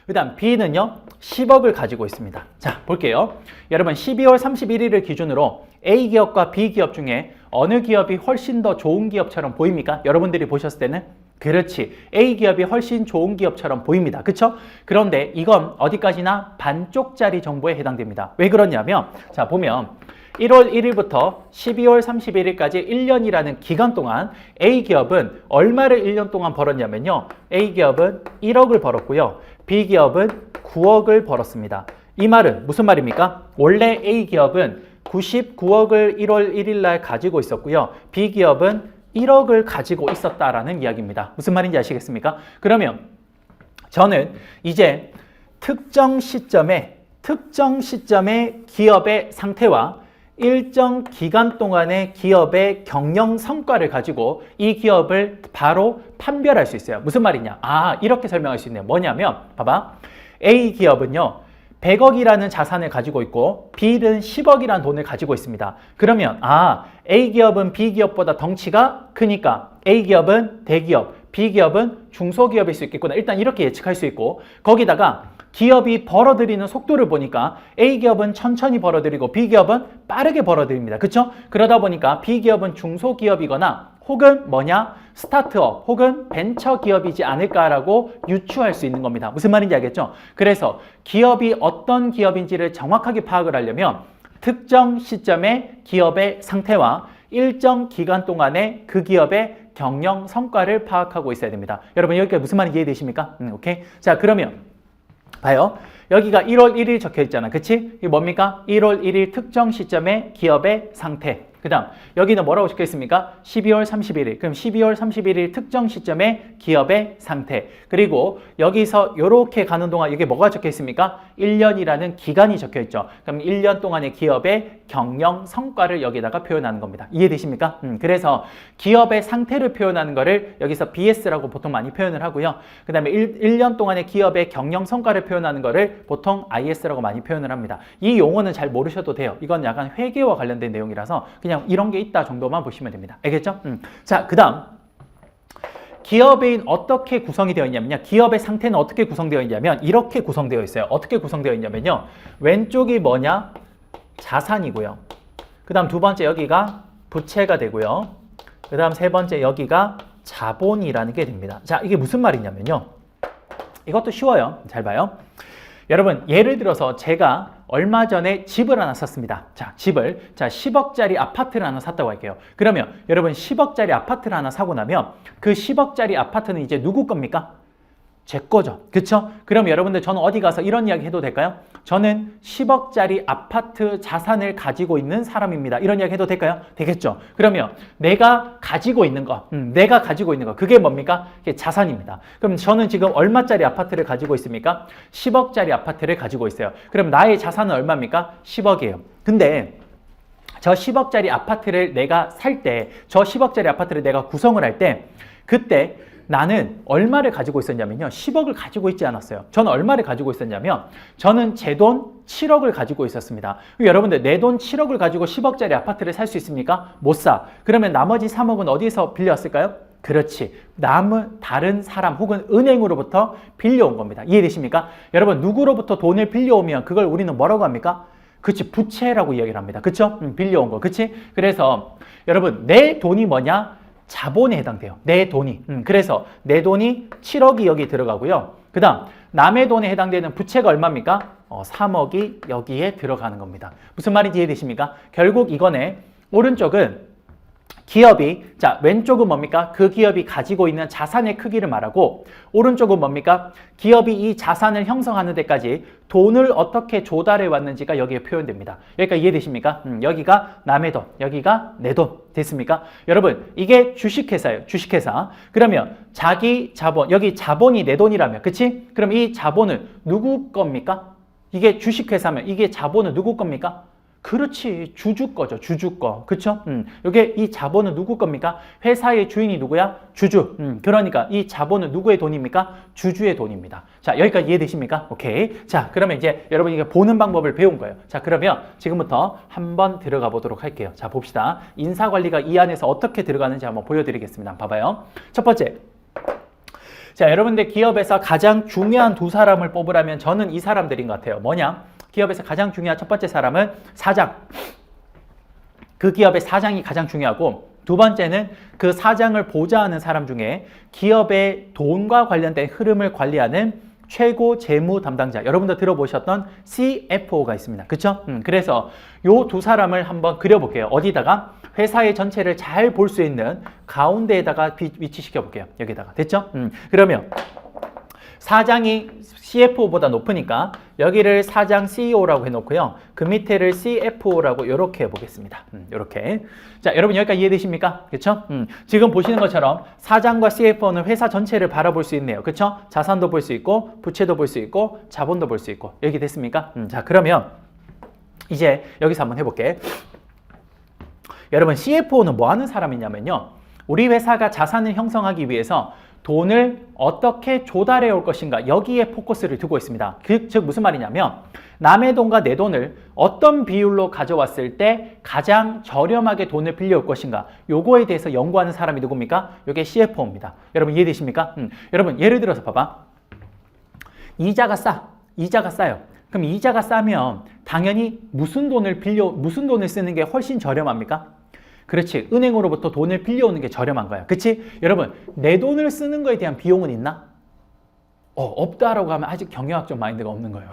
그 다음 B는요. 10억을 가지고 있습니다. 자, 볼게요. 여러분 12월 31일을 기준으로 A 기업과 B 기업 중에 어느 기업이 훨씬 더 좋은 기업처럼 보입니까? 여러분들이 보셨을 때는 그렇지. A 기업이 훨씬 좋은 기업처럼 보입니다. 그렇죠? 그런데 이건 어디까지나 반쪽짜리 정보에 해당됩니다. 왜 그러냐면 자, 보면 1월 1일부터 12월 31일까지 1년이라는 기간 동안 A 기업은 얼마를 1년 동안 벌었냐면요. A 기업은 1억을 벌었고요. B 기업은 9억을 벌었습니다. 이 말은 무슨 말입니까? 원래 A 기업은 99억을 1월 1일 날 가지고 있었고요. B 기업은 1억을 가지고 있었다라는 이야기입니다. 무슨 말인지 아시겠습니까? 그러면 저는 이제 특정 시점에 기업의 상태와 일정 기간 동안의 기업의 경영 성과를 가지고 이 기업을 바로 판별할 수 있어요. 무슨 말이냐? 아, 이렇게 설명할 수 있네요. 뭐냐면 봐봐. A 기업은요. 100억이라는 자산을 가지고 있고 B는 10억이라는 돈을 가지고 있습니다. 그러면 A 기업은 B 기업보다 덩치가 크니까 A 기업은 대기업, B 기업은 중소기업일 수 있겠구나. 일단 이렇게 예측할 수 있고 거기다가 기업이 벌어들이는 속도를 보니까 A 기업은 천천히 벌어들이고 B 기업은 빠르게 벌어들입니다. 그렇죠? 그러다 보니까 B 기업은 중소기업이거나 혹은 뭐냐? 스타트업 혹은 벤처기업이지 않을까라고 유추할 수 있는 겁니다. 무슨 말인지 알겠죠? 그래서 기업이 어떤 기업인지를 정확하게 파악을 하려면 특정 시점의 기업의 상태와 일정 기간 동안의 그 기업의 경영 성과를 파악하고 있어야 됩니다. 여러분 여기까지 무슨 말인지 이해되십니까? 오케이. 자, 그러면 봐요. 여기가 1월 1일 적혀 있잖아. 그치? 이게 뭡니까? 1월 1일 특정 시점의 기업의 상태. 그 다음 여기는 뭐라고 적혀 있습니까? 12월 31일. 그럼 12월 31일 특정 시점의 기업의 상태. 그리고 여기서 이렇게 가는 동안 이게 뭐가 적혀 있습니까? 1년이라는 기간이 적혀 있죠. 그럼 1년 동안의 기업의 경영 성과를 여기다가 표현하는 겁니다. 이해되십니까? 그래서 기업의 상태를 표현하는 거를 여기서 BS라고 보통 많이 표현을 하고요. 그 다음에 1년 동안의 기업의 경영 성과를 표현하는 거를 보통 IS라고 많이 표현을 합니다. 이 용어는 잘 모르셔도 돼요. 이건 약간 회계와 관련된 내용이라서 그냥 이런 게 있다 정도만 보시면 됩니다. 알겠죠? 자, 그 다음 기업이 어떻게 구성이 되어 있냐면요. 기업의 상태는 어떻게 구성되어 있냐면 이렇게 구성되어 있어요. 어떻게 구성되어 있냐면요. 왼쪽이 뭐냐? 자산이고요. 그 다음 두 번째 여기가 부채가 되고요. 그 다음 세 번째 여기가 자본이라는 게 됩니다. 자, 이게 무슨 말이냐면요. 이것도 쉬워요. 잘 봐요. 여러분 예를 들어서 제가 얼마 전에 집을 하나 샀습니다. 자, 10억짜리 아파트를 하나 샀다고 할게요. 그러면 여러분 10억짜리 아파트를 하나 사고 나면 그 10억짜리 아파트는 이제 누구 겁니까? 제 거죠. 그쵸? 그럼 여러분들 저는 어디 가서 이런 이야기 해도 될까요? 저는 10억짜리 아파트 자산을 가지고 있는 사람입니다. 이런 이야기 해도 될까요? 되겠죠. 그러면 내가 가지고 있는 거, 그게 뭡니까? 그게 자산입니다. 그럼 저는 지금 얼마짜리 아파트를 가지고 있습니까? 10억짜리 아파트를 가지고 있어요. 그럼 나의 자산은 얼마입니까? 10억이에요. 근데 저 10억짜리 아파트를 내가 살 때, 저 10억짜리 아파트를 내가 구성을 할 때, 그때 나는 얼마를 가지고 있었냐면요. 10억을 가지고 있지 않았어요. 저는 얼마를 가지고 있었냐면 저는 제 돈 7억을 가지고 있었습니다. 여러분들 내 돈 7억을 가지고 10억짜리 아파트를 살 수 있습니까? 못 사. 그러면 나머지 3억은 어디서 빌려왔을까요? 그렇지. 다른 사람 혹은 은행으로부터 빌려온 겁니다. 이해되십니까? 여러분 누구로부터 돈을 빌려오면 그걸 우리는 뭐라고 합니까? 그치, 부채라고 이야기를 합니다. 그쵸? 빌려온 거. 그치? 그래서 여러분 내 돈이 뭐냐? 자본에 해당돼요. 내 돈이. 그래서 내 돈이 7억이 여기 들어가고요. 그 다음 남의 돈에 해당되는 부채가 얼마입니까? 3억이 여기에 들어가는 겁니다. 무슨 말인지 이해되십니까? 결국 이거네. 오른쪽은 기업이, 자, 왼쪽은 뭡니까? 그 기업이 가지고 있는 자산의 크기를 말하고, 오른쪽은 뭡니까? 기업이 이 자산을 형성하는 데까지 돈을 어떻게 조달해 왔는지가 여기에 표현됩니다. 여기까지 이해되십니까? 여기가 남의 돈, 여기가 내 돈. 됐습니까? 여러분, 이게 주식회사예요. 주식회사. 그러면 자기 자본, 여기 자본이 내 돈이라면, 그치? 그럼 이 자본은 누구 겁니까? 이게 주식회사면 이게 자본은 누구 겁니까? 그렇지. 주주 거죠. 주주 거. 그쵸? 이게 이 자본은 누구 겁니까? 회사의 주인이 누구야? 주주. 그러니까 이 자본은 누구의 돈입니까? 주주의 돈입니다. 자, 여기까지 이해되십니까? 오케이. 자, 그러면 이제 여러분이 이게 보는 방법을 배운 거예요. 자, 그러면 지금부터 한번 들어가 보도록 할게요. 자, 봅시다. 인사관리가 이 안에서 어떻게 들어가는지 한번 보여드리겠습니다. 봐봐요. 첫 번째. 자, 여러분들 기업에서 가장 중요한 두 사람을 뽑으라면 저는 이 사람들인 것 같아요. 뭐냐? 기업에서 가장 중요한 첫 번째 사람은 사장. 그 기업의 사장이 가장 중요하고, 두 번째는 그 사장을 보좌하는 사람 중에 기업의 돈과 관련된 흐름을 관리하는 최고 재무 담당자. 여러분도 들어보셨던 CFO가 있습니다. 그쵸? 그래서 요 두 사람을 한번 그려볼게요. 어디다가? 회사의 전체를 잘 볼 수 있는 가운데에다가 위치시켜 볼게요. 여기다가. 됐죠? 그러면 사장이 CFO보다 높으니까 여기를 사장 CEO라고 해놓고요. 그 밑에를 CFO라고 이렇게 해보겠습니다. 이렇게. 자, 여러분 여기까지 이해되십니까? 그쵸? 지금 보시는 것처럼 사장과 CFO는 회사 전체를 바라볼 수 있네요. 그쵸? 자산도 볼 수 있고, 부채도 볼 수 있고, 자본도 볼 수 있고. 여기 됐습니까? 자, 그러면 이제 여기서 한번 해볼게. 여러분 CFO는 뭐 하는 사람이냐면요. 우리 회사가 자산을 형성하기 위해서 돈을 어떻게 조달해 올 것인가, 여기에 포커스를 두고 있습니다. 즉 무슨 말이냐면 남의 돈과 내 돈을 어떤 비율로 가져왔을 때 가장 저렴하게 돈을 빌려올 것인가, 요거에 대해서 연구하는 사람이 누굽니까? 요게 CFO입니다. 여러분 이해되십니까? 여러분 예를 들어서 봐봐. 이자가 싸요. 그럼 이자가 싸면 당연히 무슨 돈을 쓰는 게 훨씬 저렴합니까? 그렇지. 은행으로부터 돈을 빌려오는 게 저렴한 거야. 그치? 여러분, 내 돈을 쓰는 거에 대한 비용은 있나? 없다라고 하면 아직 경영학적 마인드가 없는 거예요.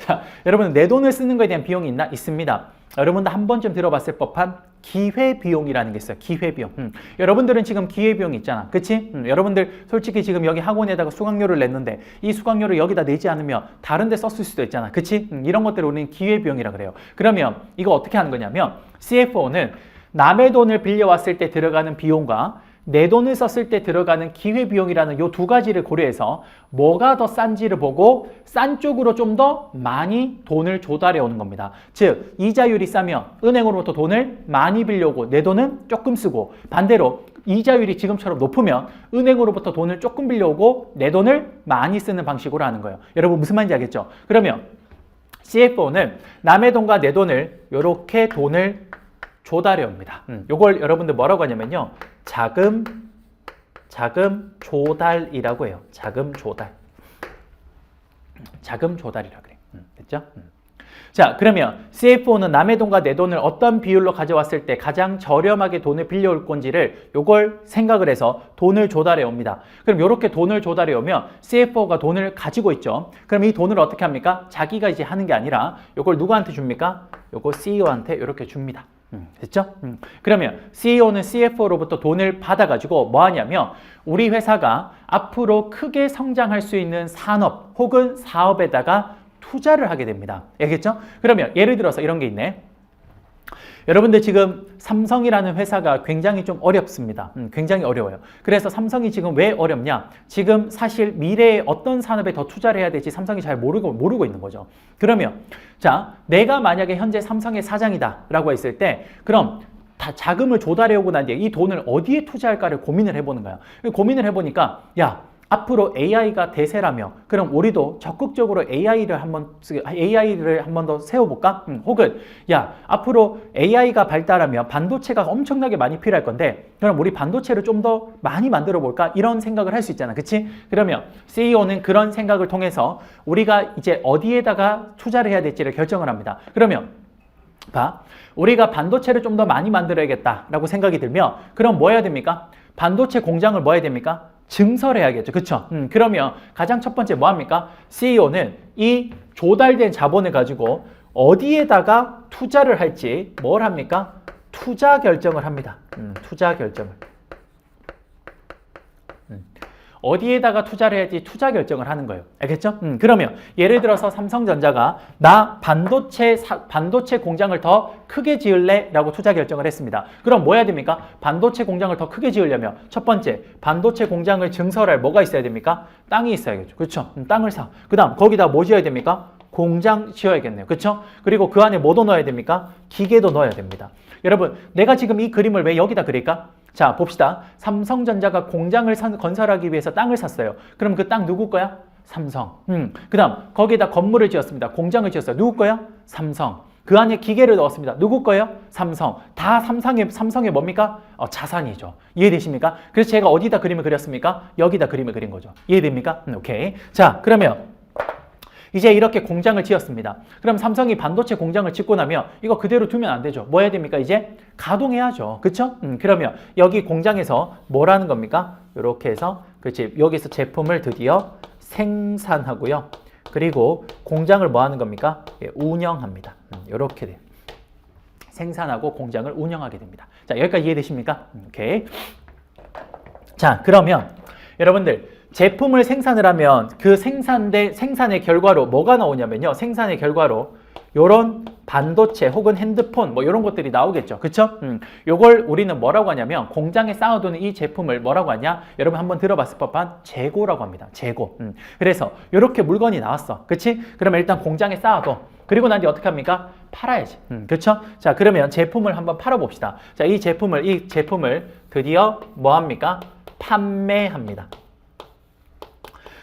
자, 여러분, 내 돈을 쓰는 거에 대한 비용이 있나? 있습니다. 여러분도 한 번쯤 들어봤을 법한 기회비용이라는 게 있어요. 기회비용. 여러분들은 지금 기회비용이 있잖아. 그치? 여러분들 솔직히 지금 여기 학원에다가 수강료를 냈는데 이 수강료를 여기다 내지 않으면 다른 데 썼을 수도 있잖아. 그치? 이런 것들을 우리는 기회비용이라 그래요. 그러면 이거 어떻게 하는 거냐면 CFO는 남의 돈을 빌려왔을 때 들어가는 비용과 내 돈을 썼을 때 들어가는 기회비용이라는 이 두 가지를 고려해서 뭐가 더 싼지를 보고 싼 쪽으로 좀 더 많이 돈을 조달해 오는 겁니다. 즉 이자율이 싸면 은행으로부터 돈을 많이 빌려오고 내 돈은 조금 쓰고, 반대로 이자율이 지금처럼 높으면 은행으로부터 돈을 조금 빌려오고 내 돈을 많이 쓰는 방식으로 하는 거예요. 여러분 무슨 말인지 알겠죠? 그러면 CFO는 남의 돈과 내 돈을 이렇게 돈을 조달해 옵니다. 요걸 여러분들 뭐라고 하냐면요. 자금 조달이라고 해요. 자금 조달이라고 그래. 됐죠? 자, 그러면 CFO는 남의 돈과 내 돈을 어떤 비율로 가져왔을 때 가장 저렴하게 돈을 빌려올 건지를 요걸 생각을 해서 돈을 조달해 옵니다. 그럼 이렇게 돈을 조달해 오면 CFO가 돈을 가지고 있죠. 그럼 이 돈을 어떻게 합니까? 자기가 이제 하는 게 아니라 요걸 누구한테 줍니까? 요거 CEO한테 이렇게 줍니다. 됐죠? 그러면 CEO는 CFO로부터 돈을 받아가지고 뭐 하냐면 우리 회사가 앞으로 크게 성장할 수 있는 산업 혹은 사업에다가 투자를 하게 됩니다. 알겠죠? 그러면 예를 들어서 이런 게 있네. 여러분들 지금 삼성이라는 회사가 굉장히 좀 어렵습니다. 굉장히 어려워요. 그래서 삼성이 지금 왜 어렵냐? 지금 사실 미래에 어떤 산업에 더 투자를 해야 될지 삼성이 잘 모르고 있는 거죠. 그러면 자, 내가 만약에 현재 삼성의 사장이다 라고 했을 때 그럼 다 자금을 조달해 오고 난 뒤에 이 돈을 어디에 투자할까를 고민을 해보는 거야. 고민을 해보니까 야, 앞으로 AI가 대세라며 그럼 우리도 적극적으로 AI를 한번 더 세워볼까? 혹은 야, 앞으로 AI가 발달하면 반도체가 엄청나게 많이 필요할 건데 그럼 우리 반도체를 좀 더 많이 만들어 볼까? 이런 생각을 할 수 있잖아. 그치? 그러면 CEO는 그런 생각을 통해서 우리가 이제 어디에다가 투자를 해야 될지를 결정을 합니다. 그러면 봐, 우리가 반도체를 좀 더 많이 만들어야겠다라고 생각이 들면 그럼 뭐 해야 됩니까? 반도체 공장을 뭐 해야 됩니까? 증설해야겠죠. 그쵸? 그러면 가장 첫 번째 뭐 합니까? CEO는 이 조달된 자본을 가지고 어디에다가 투자를 할지 뭘 합니까? 투자 결정을 합니다. 투자 결정을. 어디에다가 투자를 해야지 투자 결정을 하는 거예요. 알겠죠? 그러면 예를 들어서 삼성전자가 나 반도체 공장을 더 크게 지을래? 라고 투자 결정을 했습니다. 그럼 뭐 해야 됩니까? 반도체 공장을 더 크게 지으려면 첫 번째, 반도체 공장을 증설할 뭐가 있어야 됩니까? 땅이 있어야겠죠. 그렇죠? 땅을 사. 그 다음 거기다 뭐 지어야 됩니까? 공장 지어야겠네요. 그렇죠? 그리고 그 안에 뭐도 넣어야 됩니까? 기계도 넣어야 됩니다. 여러분, 내가 지금 이 그림을 왜 여기다 그릴까? 자, 봅시다. 삼성전자가 공장을 건설하기 위해서 땅을 샀어요. 그럼 그 땅 누구 거야? 삼성. 그 다음 거기에다 건물을 지었습니다. 공장을 지었어요. 누구 거야? 삼성. 그 안에 기계를 넣었습니다. 누구 거예요? 삼성. 다 삼성의 뭡니까? 자산이죠. 이해되십니까? 그래서 제가 어디다 그림을 그렸습니까? 여기다 그림을 그린 거죠. 이해됩니까? 오케이. 자, 그러면 이제 이렇게 공장을 지었습니다. 그럼 삼성이 반도체 공장을 짓고 나면 이거 그대로 두면 안 되죠. 뭐 해야 됩니까? 이제 가동해야죠. 그쵸? 그러면 여기 공장에서 뭐라는 겁니까? 이렇게 해서 그렇지. 여기서 제품을 드디어 생산하고요. 그리고 공장을 뭐 하는 겁니까? 예, 운영합니다. 이렇게 돼요. 생산하고 공장을 운영하게 됩니다. 자, 여기까지 이해되십니까? 오케이. 자, 그러면 여러분들 제품을 생산을 하면 그 생산의 결과로 뭐가 나오냐면요. 생산의 결과로 요런 반도체 혹은 핸드폰 뭐 이런 것들이 나오겠죠. 그쵸? 요걸 우리는 뭐라고 하냐면 공장에 쌓아두는 이 제품을 뭐라고 하냐? 여러분 한번 들어봤을 법한 재고라고 합니다. 재고. 그래서 요렇게 물건이 나왔어. 그치? 그러면 일단 공장에 쌓아둬. 그리고 난 뒤에 어떻게 합니까? 팔아야지. 그쵸? 자, 그러면 제품을 한번 팔아봅시다. 자, 이 제품을 드디어 뭐 합니까? 판매합니다.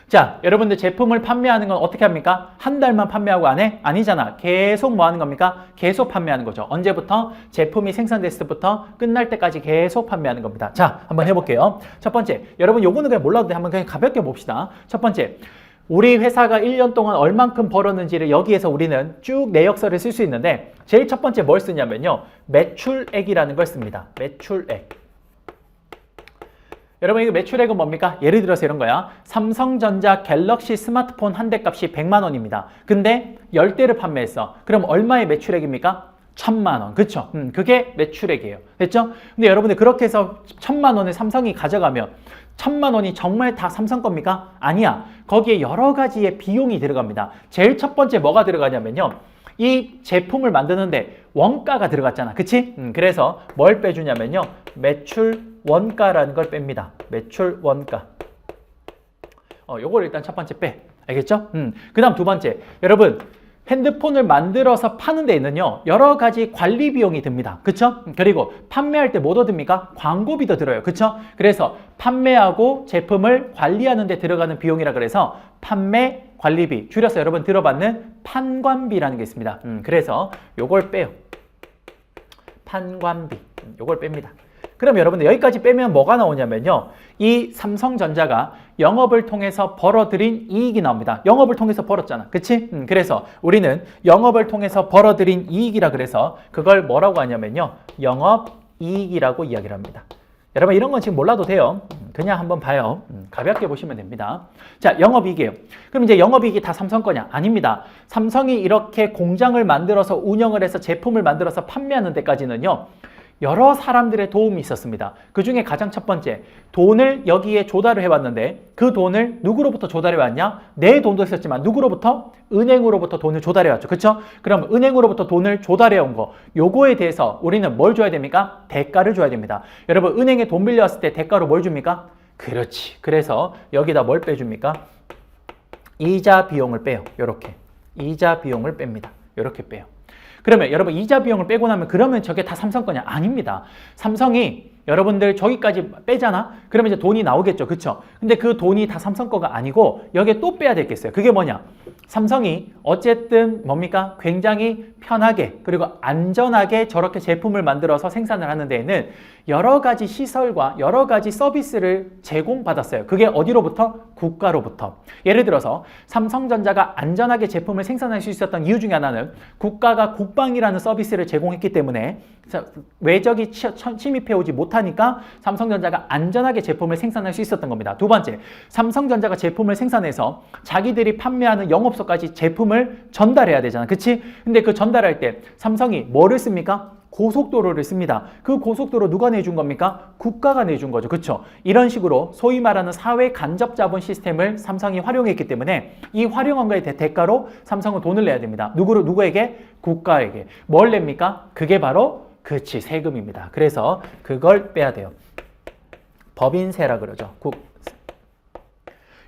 자, 여러분들 제품을 판매하는 건 어떻게 합니까? 한 달만 판매하고 안 해? 아니잖아. 계속 뭐 하는 겁니까? 계속 판매하는 거죠. 언제부터? 제품이 생산됐을 때부터 끝날 때까지 계속 판매하는 겁니다. 자, 한번 해볼게요. 첫 번째, 여러분 요거는 그냥 몰라도 돼. 한번 그냥 가볍게 봅시다. 첫 번째, 우리 회사가 1년 동안 얼만큼 벌었는지를 여기에서 우리는 쭉 내역서를 쓸 수 있는데 제일 첫 번째 뭘 쓰냐면요. 매출액이라는 걸 씁니다. 매출액. 여러분 이거 매출액은 뭡니까? 예를 들어서 이런 거야. 삼성전자 갤럭시 스마트폰 한 대 값이 100만 원입니다. 근데 10대를 판매했어. 그럼 얼마의 매출액입니까? 1000만 원. 그쵸? 그게 매출액이에요. 됐죠? 근데 여러분들 그렇게 해서 1000만 원을 삼성이 가져가면 1000만 원이 정말 다 삼성 겁니까? 아니야. 거기에 여러 가지의 비용이 들어갑니다. 제일 첫 번째 뭐가 들어가냐면요. 이 제품을 만드는데 원가가 들어갔잖아. 그치? 그래서 뭘 빼주냐면요. 매출 원가라는 걸 뺍니다. 매출 원가. 요걸 일단 첫 번째 빼. 알겠죠? 그 다음 두 번째. 여러분, 핸드폰을 만들어서 파는 데에는요, 여러 가지 관리 비용이 듭니다. 그쵸? 그리고 판매할 때 뭐도 듭니까? 광고비도 들어요. 그쵸? 그래서 판매하고 제품을 관리하는 데 들어가는 비용이라 그래서 판매 관리비. 줄여서 여러분 들어봤는 판관비라는 게 있습니다. 그래서 요걸 빼요. 판관비. 요걸 뺍니다. 그럼 여러분들 여기까지 빼면 뭐가 나오냐면요. 이 삼성전자가 영업을 통해서 벌어들인 이익이 나옵니다. 영업을 통해서 벌었잖아. 그치? 그래서 우리는 영업을 통해서 벌어들인 이익이라 그래서 그걸 뭐라고 하냐면요. 영업이익이라고 이야기를 합니다. 여러분 이런 건 지금 몰라도 돼요. 그냥 한번 봐요. 가볍게 보시면 됩니다. 자, 영업이익이에요. 그럼 이제 영업이익이 다 삼성 거냐? 아닙니다. 삼성이 이렇게 공장을 만들어서 운영을 해서 제품을 만들어서 판매하는 데까지는요. 여러 사람들의 도움이 있었습니다. 그 중에 가장 첫 번째, 돈을 여기에 조달을 해왔는데 그 돈을 누구로부터 조달해왔냐? 내 돈도 있었지만 누구로부터? 은행으로부터 돈을 조달해왔죠. 그렇죠? 그럼 은행으로부터 돈을 조달해온 거, 요거에 대해서 우리는 뭘 줘야 됩니까? 대가를 줘야 됩니다. 여러분, 은행에 돈 빌려왔을 때 대가로 뭘 줍니까? 그렇지. 그래서 여기다 뭘 빼줍니까? 이자 비용을 빼요. 요렇게. 이자 비용을 뺍니다. 요렇게 빼요. 그러면 여러분 이자 비용을 빼고 나면 그러면 저게 다 삼성 거냐? 아닙니다. 삼성이 여러분들 저기까지 빼잖아? 그러면 이제 돈이 나오겠죠. 그쵸? 근데 그 돈이 다 삼성 거가 아니고 여기에 또 빼야 되겠어요. 그게 뭐냐? 삼성이 어쨌든 뭡니까? 굉장히 편하게 그리고 안전하게 저렇게 제품을 만들어서 생산을 하는 데에는 여러 가지 시설과 여러 가지 서비스를 제공받았어요. 그게 어디로부터? 국가로부터. 예를 들어서 삼성전자가 안전하게 제품을 생산할 수 있었던 이유 중에 하나는 국가가 국방이라는 서비스를 제공했기 때문에 외적이 침입해오지 못하니까 삼성전자가 안전하게 제품을 생산할 수 있었던 겁니다. 두 번째, 삼성전자가 제품을 생산해서 자기들이 판매하는 영업소까지 제품을 전달해야 되잖아. 그치? 근데 그 전달할 때 삼성이 뭐를 씁니까? 고속도로를 씁니다. 그 고속도로 누가 내준 겁니까? 국가가 내준 거죠. 그렇죠? 이런 식으로 소위 말하는 사회 간접 자본 시스템을 삼성이 활용했기 때문에 이 활용한 거에 대가로 삼성은 돈을 내야 됩니다. 누구에게? 국가에게. 뭘 냅니까? 그게 바로 그렇지, 세금입니다. 그래서 그걸 빼야 돼요. 법인세라 그러죠.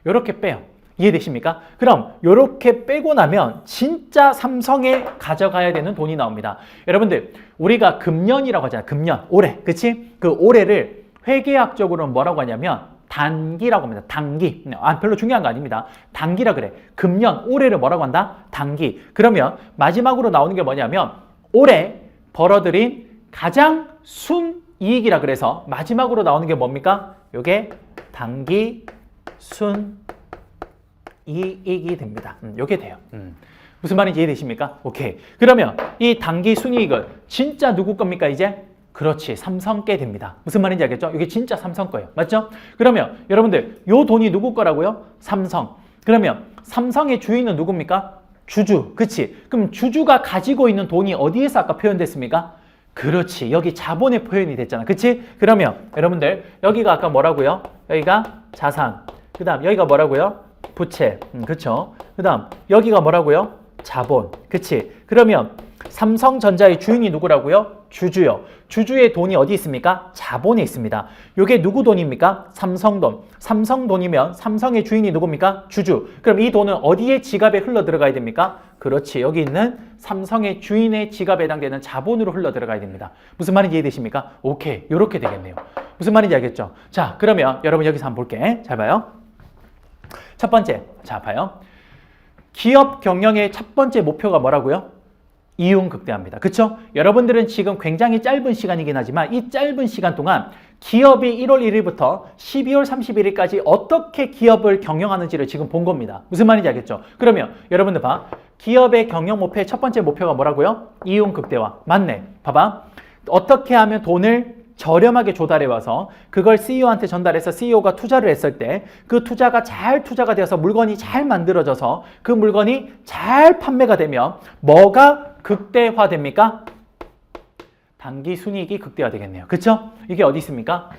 요렇게 빼요. 이해되십니까? 그럼 요렇게 빼고 나면 진짜 삼성에 가져가야 되는 돈이 나옵니다. 여러분들 우리가 금년이라고 하잖아요. 금년, 올해. 그치? 그 올해를 회계학적으로는 뭐라고 하냐면 단기라고 합니다. 단기. 별로 중요한 거 아닙니다. 단기라 그래. 금년, 올해를 뭐라고 한다? 단기. 그러면 마지막으로 나오는 게 뭐냐면 올해 벌어들인 가장 순이익이라 그래서 마지막으로 나오는 게 뭡니까? 요게 단기 순이익이 됩니다. 요게 돼요. 무슨 말인지 이해되십니까? 오케이. 그러면 이 단기 순이익은 진짜 누구 겁니까 이제? 그렇지, 삼성께 됩니다. 무슨 말인지 알겠죠? 이게 진짜 삼성 거예요. 맞죠? 그러면 여러분들 요 돈이 누구 거라고요? 삼성. 그러면 삼성의 주인은 누굽니까? 주주. 그치? 그럼 주주가 가지고 있는 돈이 어디에서 아까 표현됐습니까? 그렇지, 여기 자본의 표현이 됐잖아. 그치? 그러면 여러분들 여기가 아까 뭐라고요? 여기가 자산. 그 다음 여기가 뭐라고요? 부채. 그쵸? 그 다음 여기가 뭐라고요? 자본. 그치? 그러면 삼성전자의 주인이 누구라고요? 주주요. 주주의 돈이 어디 있습니까? 자본에 있습니다. 이게 누구 돈입니까? 삼성돈. 삼성돈이면 삼성의 주인이 누굽니까? 주주. 그럼 이 돈은 어디에 지갑에 흘러 들어가야 됩니까? 그렇지, 여기 있는 삼성의 주인의 지갑에 해당되는 자본으로 흘러 들어가야 됩니다. 무슨 말인지 이해되십니까? 오케이, 요렇게 되겠네요. 무슨 말인지 알겠죠? 자, 그러면 여러분 여기서 한번 볼게. 잘 봐요. 첫 번째, 자 봐요. 기업 경영의 첫 번째 목표가 뭐라고요? 이윤 극대화입니다. 그쵸? 여러분들은 지금 굉장히 짧은 시간이긴 하지만 이 짧은 시간 동안 기업이 1월 1일부터 12월 31일까지 어떻게 기업을 경영하는지를 지금 본 겁니다. 무슨 말인지 알겠죠? 그러면 여러분들 봐. 기업의 경영 목표의 첫 번째 목표가 뭐라고요? 이윤 극대화. 맞네. 봐봐. 어떻게 하면 돈을 저렴하게 조달해와서 그걸 CEO한테 전달해서 CEO가 투자를 했을 때 그 투자가 잘 투자가 되어서 물건이 잘 만들어져서 그 물건이 잘 판매가 되면 뭐가 극대화됩니까? 단기 순이익이 극대화되겠네요. 그쵸? 이게 어디 있습니까?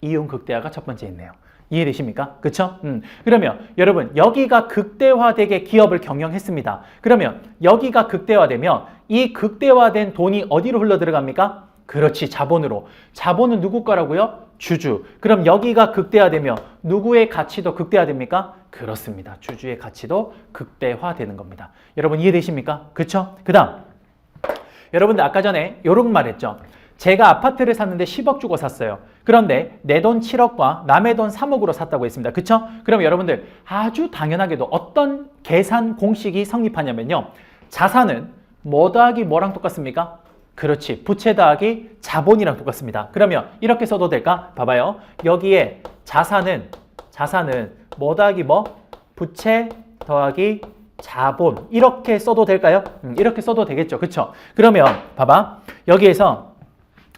이윤 극대화가 첫 번째 있네요. 이해되십니까? 그쵸? 그러면 여러분 여기가 극대화되게 기업을 경영했습니다. 그러면 여기가 극대화되면 이 극대화된 돈이 어디로 흘러 들어갑니까? 그렇지, 자본으로. 자본은 누구 거라고요? 주주. 그럼 여기가 극대화되면 누구의 가치도 극대화됩니까? 그렇습니다. 주주의 가치도 극대화되는 겁니다. 여러분 이해되십니까? 그쵸? 그 다음 여러분들 아까 전에 요런 말 했죠. 제가 아파트를 샀는데 10억 주고 샀어요. 그런데 내 돈 7억과 남의 돈 3억으로 샀다고 했습니다. 그쵸? 그럼 여러분들 아주 당연하게도 어떤 계산 공식이 성립하냐면요. 자산은 뭐 더하기 뭐랑 똑같습니까? 그렇지, 부채 더하기 자본이랑 똑같습니다. 그러면 이렇게 써도 될까? 봐봐요. 여기에 자산은 뭐 더하기 뭐? 부채 더하기 자본. 이렇게 써도 될까요? 이렇게 써도 되겠죠. 그쵸? 그러면 봐봐. 여기에서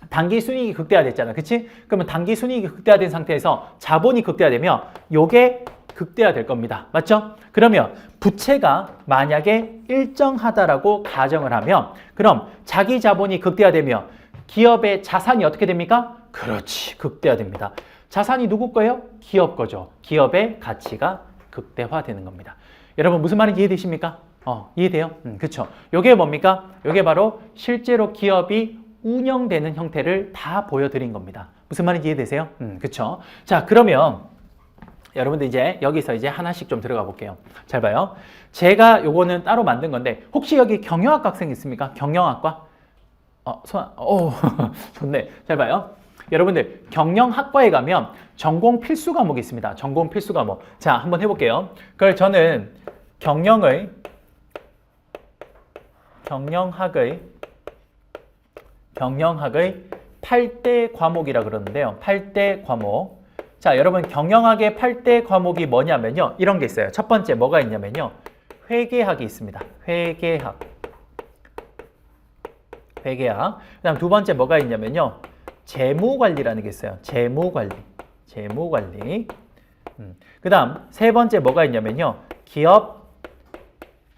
단기 순이익이 극대화됐잖아. 그치? 그러면 단기 순이익이 극대화된 상태에서 자본이 극대화되면 요게 극대화될 겁니다. 맞죠? 그러면 부채가 만약에 일정하다라고 가정을 하면 그럼 자기 자본이 극대화되면 기업의 자산이 어떻게 됩니까? 그렇지. 극대화됩니다. 자산이 누구 거예요? 기업 거죠. 기업의 가치가 극대화되는 겁니다. 여러분 무슨 말인지 이해되십니까? 이해돼요? 그쵸. 요게 뭡니까? 요게 바로 실제로 기업이 운영되는 형태를 다 보여드린 겁니다. 무슨 말인지 이해되세요? 그쵸. 자, 그러면 여러분들 이제 여기서 이제 하나씩 좀 들어가 볼게요. 잘 봐요. 제가 요거는 따로 만든 건데 혹시 여기 경영학과 학생 있습니까? 경영학과? 좋네. 잘 봐요. 여러분들 경영학과에 가면 전공 필수 과목이 있습니다. 전공 필수 과목. 자, 한번 해볼게요. 그걸 저는 경영학의 8대 과목이라 그러는데요. 8대 과목. 자, 여러분 경영학의 8대 과목이 뭐냐면요. 이런 게 있어요. 첫 번째 뭐가 있냐면요. 회계학이 있습니다. 회계학. 그다음 두 번째 뭐가 있냐면요. 재무관리라는 게 있어요. 재무관리. 그다음 세 번째 뭐가 있냐면요. 기업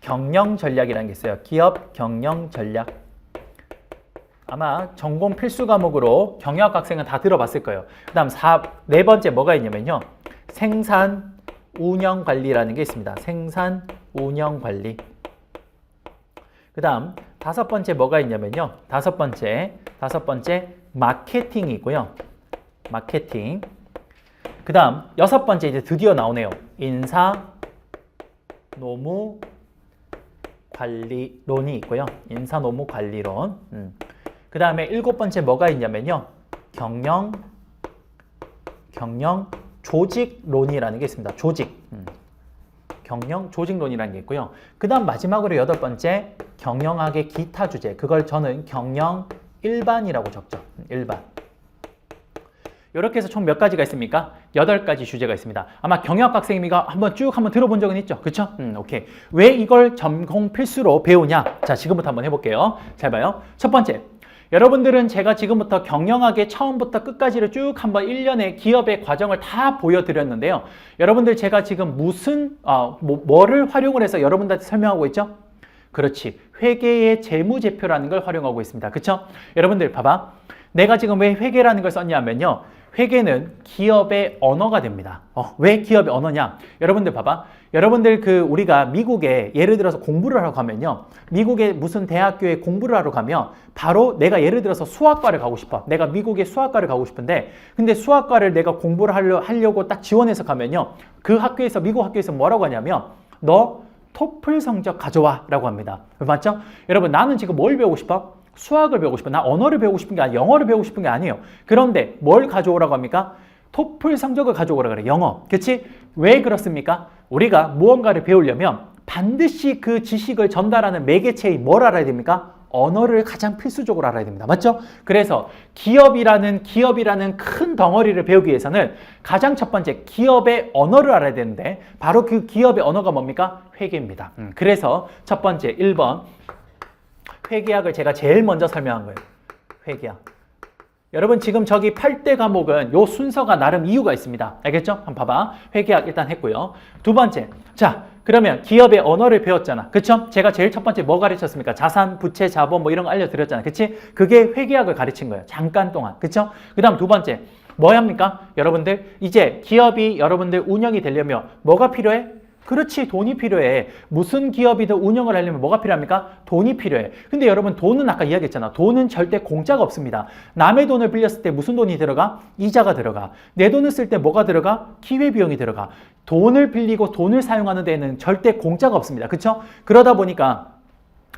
경영 전략이라는 게 있어요. 기업 경영 전략. 아마 전공 필수 과목으로 경영학 학생은 다 들어봤을 거예요. 그다음 네 번째 뭐가 있냐면요. 생산 운영 관리라는 게 있습니다. 생산 운영 관리. 그다음 다섯 번째 뭐가 있냐면요. 다섯 번째 마케팅이 있고요. 마케팅. 그다음 여섯 번째 이제 드디어 나오네요. 인사 노무 관리론이 있고요. 인사 노무 관리론. 그 다음에 일곱 번째 뭐가 있냐면요. 경영 조직론이라는 게 있습니다. 경영 조직론이라는 게 있고요. 그 다음 마지막으로 여덟 번째 경영학의 기타 주제. 그걸 저는 경영 일반이라고 적죠. 일반. 이렇게 해서 총 몇 가지가 있습니까? 8가지 주제가 있습니다. 아마 경영학 학생님이가 한번 들어본 적은 있죠? 그쵸? 오케이. 왜 이걸 전공 필수로 배우냐? 자, 지금부터 한번 해볼게요. 잘 봐요. 첫 번째. 여러분들은 제가 지금부터 경영학의 처음부터 끝까지를 쭉 한번 1년의 기업의 과정을 다 보여드렸는데요. 여러분들 제가 지금 뭐를 활용을 해서 여러분들한테 설명하고 있죠? 그렇지. 회계의 재무제표라는 걸 활용하고 있습니다. 그쵸? 여러분들 봐봐. 내가 지금 왜 회계라는 걸 썼냐면요. 회계는 기업의 언어가 됩니다. 왜 기업의 언어냐? 여러분들 봐봐. 여러분들 우리가 미국에 예를 들어서 공부를 하러 가면요. 미국의 무슨 대학교에 공부를 하러 가면 바로 내가 예를 들어서 수학과를 가고 싶어. 내가 미국의 수학과를 가고 싶은데 근데 수학과를 내가 공부를 하려고 딱 지원해서 가면요. 미국 학교에서 뭐라고 하냐면 너 토플 성적 가져와 라고 합니다. 맞죠? 여러분 나는 지금 뭘 배우고 싶어? 수학을 배우고 싶어. 나 언어를 배우고 싶은 게 아니라 영어를 배우고 싶은 게 아니에요. 그런데 뭘 가져오라고 합니까? 토플 성적을 가져오라 그래. 영어. 그치? 왜 그렇습니까? 우리가 무언가를 배우려면 반드시 그 지식을 전달하는 매개체의 뭘 알아야 됩니까? 언어를 가장 필수적으로 알아야 됩니다. 맞죠? 그래서 기업이라는 큰 덩어리를 배우기 위해서는 가장 첫 번째 기업의 언어를 알아야 되는데 바로 그 기업의 언어가 뭡니까? 회계입니다. 그래서 첫 번째 1번 회계학을 제가 제일 먼저 설명한 거예요. 회계학. 여러분 지금 저기 8대 과목은 요 순서가 나름 이유가 있습니다. 알겠죠? 한번 봐봐. 회계학 일단 했고요. 두 번째. 자, 그러면 기업의 언어를 배웠잖아. 그쵸? 제가 제일 첫 번째 뭐 가르쳤습니까? 자산, 부채, 자본 뭐 이런 거 알려드렸잖아. 그치? 그게 회계학을 가르친 거예요. 잠깐 동안. 그쵸? 그 다음 두 번째. 뭐 합니까? 여러분들 이제 기업이 여러분들 운영이 되려면 뭐가 필요해? 그렇지, 돈이 필요해. 무슨 기업이든 운영을 하려면 뭐가 필요합니까? 돈이 필요해. 근데 여러분 돈은 아까 이야기했잖아. 돈은 절대 공짜가 없습니다. 남의 돈을 빌렸을 때 무슨 돈이 들어가? 이자가 들어가. 내 돈을 쓸 때 뭐가 들어가? 기회비용이 들어가. 돈을 빌리고 돈을 사용하는 데에는 절대 공짜가 없습니다. 그쵸? 그러다 보니까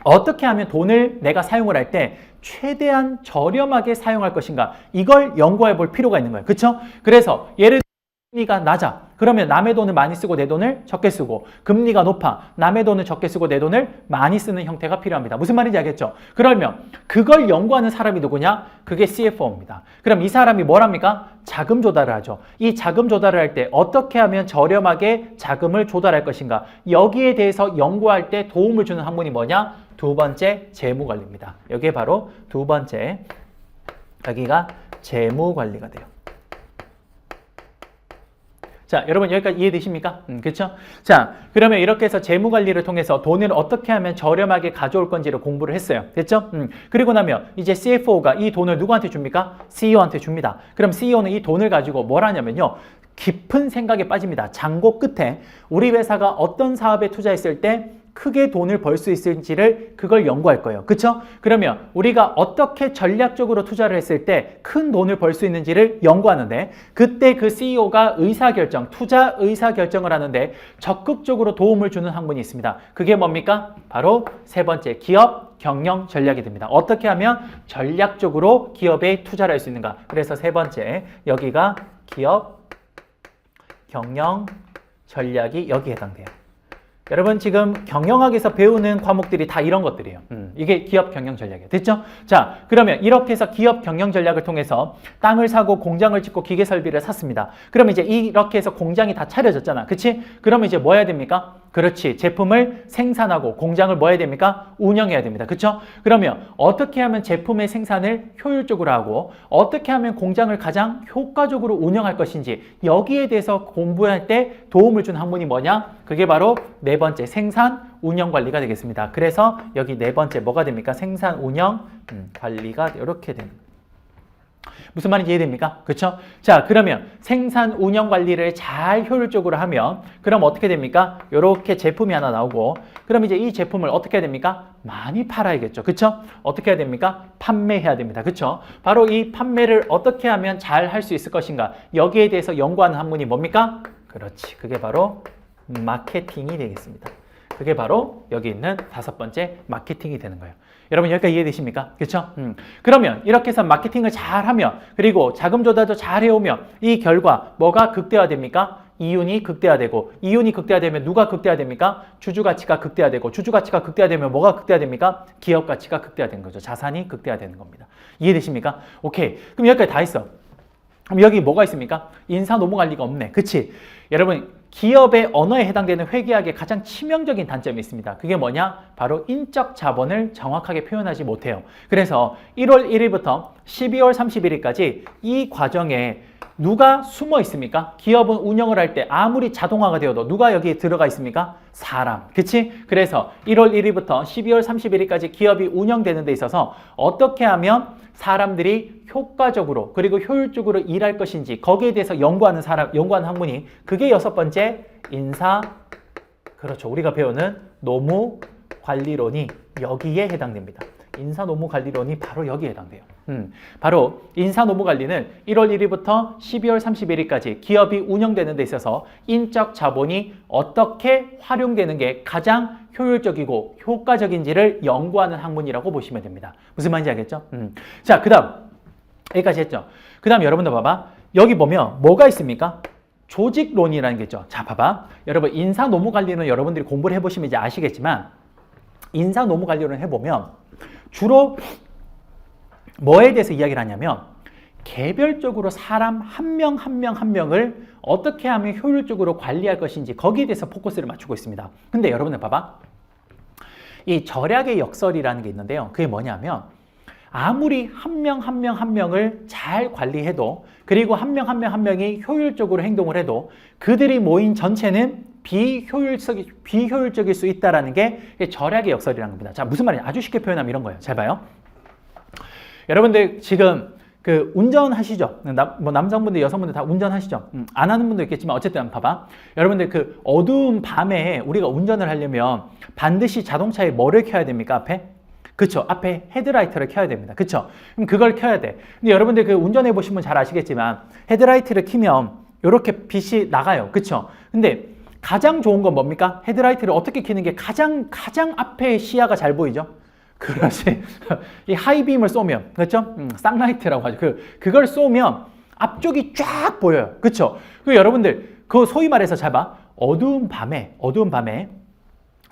어떻게 하면 돈을 내가 사용을 할 때 최대한 저렴하게 사용할 것인가? 이걸 연구해 볼 필요가 있는 거예요. 그쵸? 그래서 예를 들어 금리가 낮아. 그러면 남의 돈을 많이 쓰고 내 돈을 적게 쓰고, 금리가 높아. 남의 돈을 적게 쓰고 내 돈을 많이 쓰는 형태가 필요합니다. 무슨 말인지 알겠죠? 그러면 그걸 연구하는 사람이 누구냐? 그게 CFO입니다. 그럼 이 사람이 뭘 합니까? 자금 조달을 하죠. 이 자금 조달을 할 때 어떻게 하면 저렴하게 자금을 조달할 것인가? 여기에 대해서 연구할 때 도움을 주는 학문이 뭐냐? 두 번째 재무관리입니다. 여기에 바로 두 번째 여기가 재무 관리가 돼요. 자, 여러분 여기까지 이해되십니까? 그렇죠? 자, 그러면 이렇게 해서 재무 관리를 통해서 돈을 어떻게 하면 저렴하게 가져올 건지를 공부를 했어요. 됐죠? 그리고 나면 이제 CFO가 이 돈을 누구한테 줍니까? CEO한테 줍니다. 그럼 CEO는 이 돈을 가지고 뭘 하냐면요. 깊은 생각에 빠집니다. 장고 끝에 우리 회사가 어떤 사업에 투자했을 때 크게 돈을 벌 수 있을지를 그걸 연구할 거예요. 그쵸? 그러면 우리가 어떻게 전략적으로 투자를 했을 때 큰 돈을 벌 수 있는지를 연구하는데 그때 그 CEO가 의사결정, 투자 의사결정을 하는데 적극적으로 도움을 주는 학문이 있습니다. 그게 뭡니까? 바로 세 번째, 기업 경영 전략이 됩니다. 어떻게 하면 전략적으로 기업에 투자를 할 수 있는가? 그래서 세 번째, 여기가 기업 경영 전략이 여기에 해당돼요. 여러분 지금 경영학에서 배우는 과목들이 다 이런 것들이에요. 이게 기업 경영 전략이에요. 됐죠? 자, 그러면 이렇게 해서 기업 경영 전략을 통해서 땅을 사고 공장을 짓고 기계 설비를 샀습니다. 그러면 이제 이렇게 해서 공장이 다 차려졌잖아. 그치? 그러면 이제 뭐 해야 됩니까? 그렇지. 제품을 생산하고 공장을 뭐 해야 됩니까? 운영해야 됩니다. 그쵸? 그러면 어떻게 하면 제품의 생산을 효율적으로 하고 어떻게 하면 공장을 가장 효과적으로 운영할 것인지 여기에 대해서 공부할 때 도움을 준 학문이 뭐냐? 그게 바로 네 번째 생산 운영 관리가 되겠습니다. 그래서 여기 네 번째 뭐가 됩니까? 생산 운영 관리가 이렇게 됩니다. 무슨 말인지 이해됩니까? 그렇죠? 자, 그러면 생산 운영 관리를 잘 효율적으로 하면 그럼 어떻게 됩니까? 이렇게 제품이 하나 나오고 그럼 이제 이 제품을 어떻게 해야 됩니까? 많이 팔아야겠죠. 그렇죠? 어떻게 해야 됩니까? 판매해야 됩니다. 그렇죠? 바로 이 판매를 어떻게 하면 잘 할 수 있을 것인가? 여기에 대해서 연구하는 학문이 뭡니까? 그렇지. 그게 바로 마케팅이 되겠습니다. 그게 바로 여기 있는 다섯 번째 마케팅이 되는 거예요. 여러분 여기까지 이해되십니까? 그렇죠? 그러면 이렇게 해서 마케팅을 잘하면 그리고 자금 조달도 잘 해오면 이 결과 뭐가 극대화됩니까? 이윤이 극대화되고 이윤이 극대화되면 누가 극대화됩니까? 주주가치가 극대화되고 주주가치가 극대화되면 뭐가 극대화됩니까? 기업가치가 극대화되는 거죠. 자산이 극대화되는 겁니다. 이해되십니까? 오케이. 그럼 여기까지 다 했어. 그럼 여기 뭐가 있습니까? 인사노무관리가 없네. 그치? 여러분 기업의 언어에 해당되는 회계학의 가장 치명적인 단점이 있습니다. 그게 뭐냐? 바로 인적 자본을 정확하게 표현하지 못해요. 그래서 1월 1일부터 12월 31일까지 이 과정에 누가 숨어 있습니까? 기업은 운영을 할 때 아무리 자동화가 되어도 누가 여기에 들어가 있습니까? 사람. 그치? 그래서 1월 1일부터 12월 31일까지 기업이 운영되는 데 있어서 어떻게 하면 사람들이 효과적으로 그리고 효율적으로 일할 것인지 거기에 대해서 연구하는 학문이 그게 여섯 번째 인사, 그렇죠. 우리가 배우는 노무관리론이 여기에 해당됩니다. 인사노무관리론이 바로 여기에 해당돼요. 바로 인사노무관리는 1월 1일부터 12월 31일까지 기업이 운영되는 데 있어서 인적 자본이 어떻게 활용되는 게 가장 효율적이고 효과적인지를 연구하는 학문이라고 보시면 됩니다. 무슨 말인지 알겠죠? 자, 그 다음 여기까지 했죠. 그 다음 여러분들 봐봐. 여기 보면 뭐가 있습니까? 조직론이라는 게 있죠. 자, 봐봐. 여러분 인사노무관리는 여러분들이 공부를 해보시면 이제 아시겠지만 인사노무관리론 해보면 주로 뭐에 대해서 이야기를 하냐면 개별적으로 사람 한 명 한 명 한 명을 어떻게 하면 효율적으로 관리할 것인지 거기에 대해서 포커스를 맞추고 있습니다. 근데 여러분들 봐봐. 이 절약의 역설이라는 게 있는데요. 그게 뭐냐면 아무리 한 명 한 명 한 명을 잘 관리해도 그리고 한 명 한 명 한 명이 효율적으로 행동을 해도 그들이 모인 전체는 비효율적일 수 있다는 게 절약의 역설이라는 겁니다. 자, 무슨 말이냐? 아주 쉽게 표현하면 이런 거예요. 잘 봐요. 여러분들 지금 그 운전하시죠? 뭐 남성분들, 여성분들 다 운전하시죠? 안 하는 분도 있겠지만 어쨌든 봐봐. 여러분들 그 어두운 밤에 우리가 운전을 하려면 반드시 자동차에 뭐를 켜야 됩니까? 앞에? 그쵸. 앞에 헤드라이트를 켜야 됩니다. 그쵸. 그럼 그걸 켜야 돼. 근데 여러분들 그 운전해 보시면 잘 아시겠지만 헤드라이트를 켜면 이렇게 빛이 나가요. 그쵸. 근데 가장 좋은 건 뭡니까? 헤드라이트를 어떻게 켜는 게 가장 앞에 시야가 잘 보이죠? 그렇지. 이 하이빔을 쏘면, 그렇죠? 쌍라이트라고 하죠. 그걸 쏘면 앞쪽이 쫙 보여요. 그렇죠? 그 여러분들, 그 소위 말해서 잘 봐. 어두운 밤에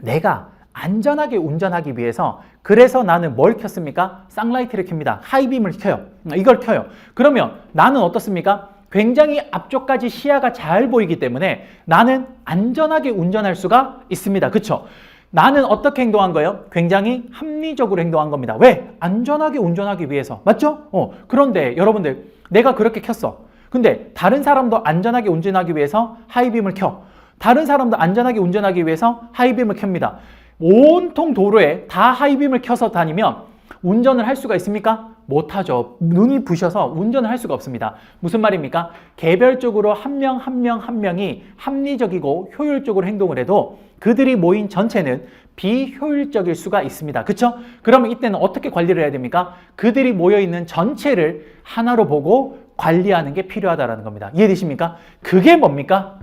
내가 안전하게 운전하기 위해서 그래서 나는 뭘 켰습니까? 쌍라이트를 켭니다. 하이빔을 켜요. 이걸 켜요. 그러면 나는 어떻습니까? 굉장히 앞쪽까지 시야가 잘 보이기 때문에 나는 안전하게 운전할 수가 있습니다. 그렇죠? 나는 어떻게 행동한 거예요? 굉장히 합리적으로 행동한 겁니다. 왜? 안전하게 운전하기 위해서. 맞죠? 그런데 여러분들, 내가 그렇게 켰어. 근데 다른 사람도 안전하게 운전하기 위해서 하이빔을 켜. 다른 사람도 안전하게 운전하기 위해서 하이빔을 켭니다. 온통 도로에 다 하이빔을 켜서 다니면 운전을 할 수가 있습니까? 못하죠. 눈이 부셔서 운전을 할 수가 없습니다. 무슨 말입니까? 개별적으로 한 명 한 명 한 명이 합리적이고 효율적으로 행동을 해도 그들이 모인 전체는 비효율적일 수가 있습니다. 그렇죠? 그러면 이때는 어떻게 관리를 해야 됩니까? 그들이 모여있는 전체를 하나로 보고 관리하는 게 필요하다는 겁니다. 이해되십니까? 그게 뭡니까?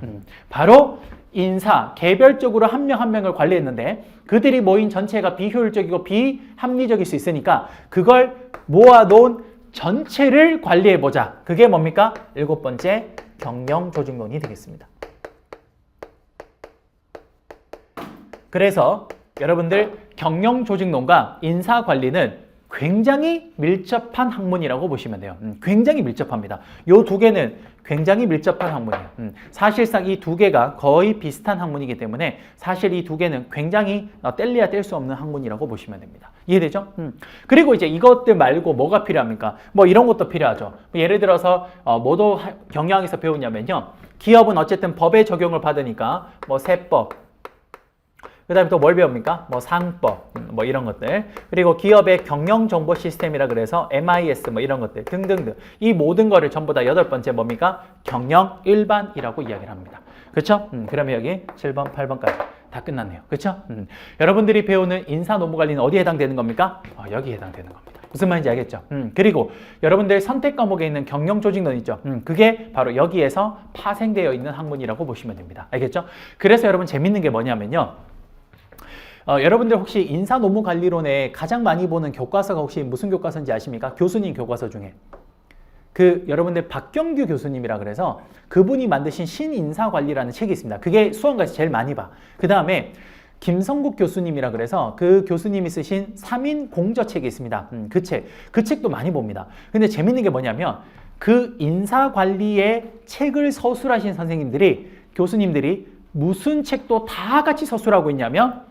바로 인사, 개별적으로 한 명 한 명을 관리했는데 그들이 모인 전체가 비효율적이고 비합리적일 수 있으니까 그걸 모아놓은 전체를 관리해보자. 그게 뭡니까? 7번째 경영조직론이 되겠습니다. 그래서 여러분들 경영조직론과 인사관리는 굉장히 밀접한 학문이라고 보시면 돼요. 굉장히 밀접합니다. 이 두 개는 굉장히 밀접한 학문이에요. 사실상 이 두 개가 거의 비슷한 학문이기 때문에 사실 이 두 개는 굉장히 뗄래야 뗄 수 없는 학문이라고 보시면 됩니다. 이해되죠? 그리고 이제 이것들 말고 뭐가 필요합니까? 뭐 이런 것도 필요하죠. 예를 들어서 뭐도 경영학에서 배우냐면요. 기업은 어쨌든 법의 적용을 받으니까 뭐 세법, 그 다음에 또 뭘 배웁니까? 뭐 상법, 뭐 이런 것들. 그리고 기업의 경영정보 시스템이라 그래서 MIS 뭐 이런 것들 등등등. 이 모든 거를 전부 다 8번째 뭡니까? 경영 일반이라고 이야기를 합니다. 그렇죠? 그러면 여기 7번, 8번까지 다 끝났네요. 그렇죠? 여러분들이 배우는 인사 노무 관리는 어디에 해당되는 겁니까? 여기에 해당되는 겁니다. 무슨 말인지 알겠죠? 그리고 여러분들 선택 과목에 있는 경영조직론 있죠? 그게 바로 여기에서 파생되어 있는 학문이라고 보시면 됩니다. 알겠죠? 그래서 여러분 재밌는 게 뭐냐면요. 여러분들 혹시 인사 노무 관리론에 가장 많이 보는 교과서가 혹시 무슨 교과서인지 아십니까? 교수님 교과서 중에. 여러분들 박경규 교수님이라 그래서 그분이 만드신 신인사관리라는 책이 있습니다. 그게 수험가에서 제일 많이 봐. 그 다음에 김성국 교수님이라 그래서 그 교수님이 쓰신 3인 공저책이 있습니다. 그 책도 많이 봅니다. 근데 재밌는 게 뭐냐면 그 인사관리의 책을 서술하신 선생님들이, 교수님들이 무슨 책도 다 같이 서술하고 있냐면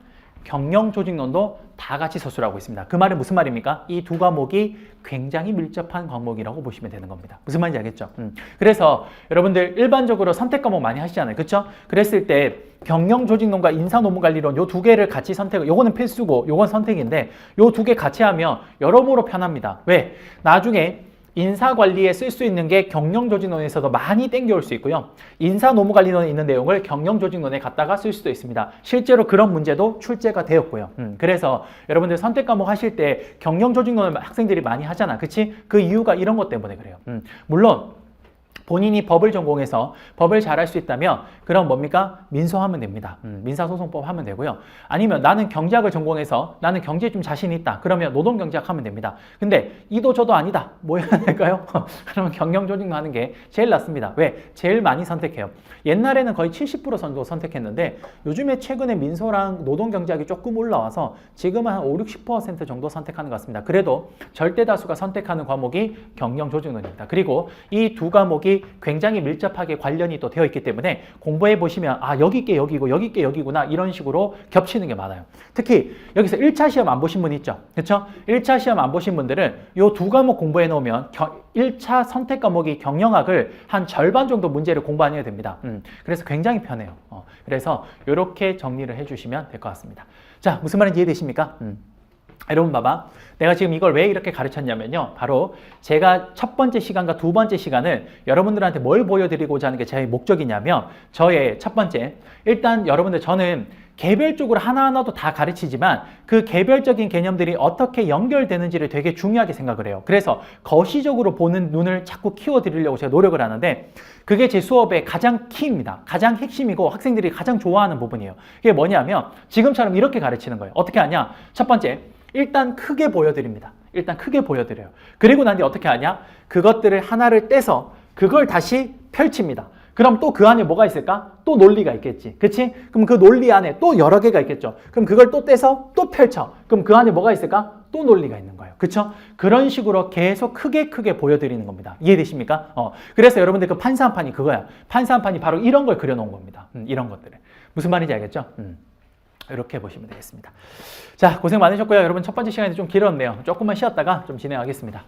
경영조직론도 다 같이 서술하고 있습니다. 그 말은 무슨 말입니까? 이 두 과목이 굉장히 밀접한 과목이라고 보시면 되는 겁니다. 무슨 말인지 알겠죠? 그래서 여러분들 일반적으로 선택 과목 많이 하시잖아요. 그렇죠? 그랬을 때 경영조직론과 인사노무관리론 요 두 개를 같이 요거는 필수고 요건 선택인데 요 두 개 같이 하면 여러모로 편합니다. 왜? 나중에 인사관리에 쓸 수 있는 게 경영조직론에서도 많이 땡겨올 수 있고요. 인사노무관리론에 있는 내용을 경영조직론에 갖다가 쓸 수도 있습니다. 실제로 그런 문제도 출제가 되었고요. 그래서 여러분들 선택 과목 하실 때 경영조직론을 학생들이 많이 하잖아. 그치? 그 이유가 이런 것 때문에 그래요. 물론 본인이 법을 전공해서 법을 잘할 수 있다면 그럼 뭡니까? 민소하면 됩니다. 민사소송법 하면 되고요. 아니면 나는 경제학을 전공해서 나는 경제에 좀 자신이 있다. 그러면 노동경제학 하면 됩니다. 근데 이도 저도 아니다. 뭐 해야 될까요? 그러면 경영조직론 하는 게 제일 낫습니다. 왜? 제일 많이 선택해요. 옛날에는 거의 70% 정도 선택했는데 요즘에 최근에 민소랑 노동경제학이 조금 올라와서 지금은 한 5, 60% 정도 선택하는 것 같습니다. 그래도 절대 다수가 선택하는 과목이 경영조직론입니다. 그리고 이 두 과목이 굉장히 밀접하게 관련이 또 되어 있기 때문에 공부해 보시면 여기 게 여기고 여기 게 여기구나 이런 식으로 겹치는 게 많아요. 특히 여기서 1차 시험 안 보신 분 있죠? 그렇죠? 1차 시험 안 보신 분들은 이 두 과목 공부해 놓으면 1차 선택 과목이 경영학을 한 절반 정도 문제를 공부 안 해야 됩니다. 그래서 굉장히 편해요. 그래서 이렇게 정리를 해주시면 될 것 같습니다. 자, 무슨 말인지 이해되십니까? 여러분 봐봐. 내가 지금 이걸 왜 이렇게 가르쳤냐면요. 바로 제가 첫 번째 시간과 두 번째 시간을 여러분들한테 뭘 보여드리고자 하는 게 제 목적이냐면 저의 첫 번째, 일단 여러분들 저는 개별적으로 하나하나도 다 가르치지만 그 개별적인 개념들이 어떻게 연결되는지를 되게 중요하게 생각을 해요. 그래서 거시적으로 보는 눈을 자꾸 키워드리려고 제가 노력을 하는데 그게 제 수업의 가장 키입니다. 가장 핵심이고 학생들이 가장 좋아하는 부분이에요. 이게 뭐냐면 지금처럼 이렇게 가르치는 거예요. 어떻게 하냐? 첫 번째, 일단 크게 보여드립니다. 일단 크게 보여드려요. 그리고 난 뒤에 어떻게 하냐? 그것들을 하나를 떼서 그걸 다시 펼칩니다. 그럼 또 그 안에 뭐가 있을까? 또 논리가 있겠지. 그치? 그럼 그 논리 안에 또 여러 개가 있겠죠. 그럼 그걸 또 떼서 또 펼쳐. 그럼 그 안에 뭐가 있을까? 또 논리가 있는 거예요. 그쵸? 그런 식으로 계속 크게 보여드리는 겁니다. 이해되십니까? 그래서 여러분들 그 판사 한 판이 그거야. 판사 한 판이 바로 이런 걸 그려놓은 겁니다. 이런 것들을. 무슨 말인지 알겠죠? 이렇게 보시면 되겠습니다. 자, 고생 많으셨고요. 여러분 첫 번째 시간이 좀 길었네요. 조금만 쉬었다가 좀 진행하겠습니다.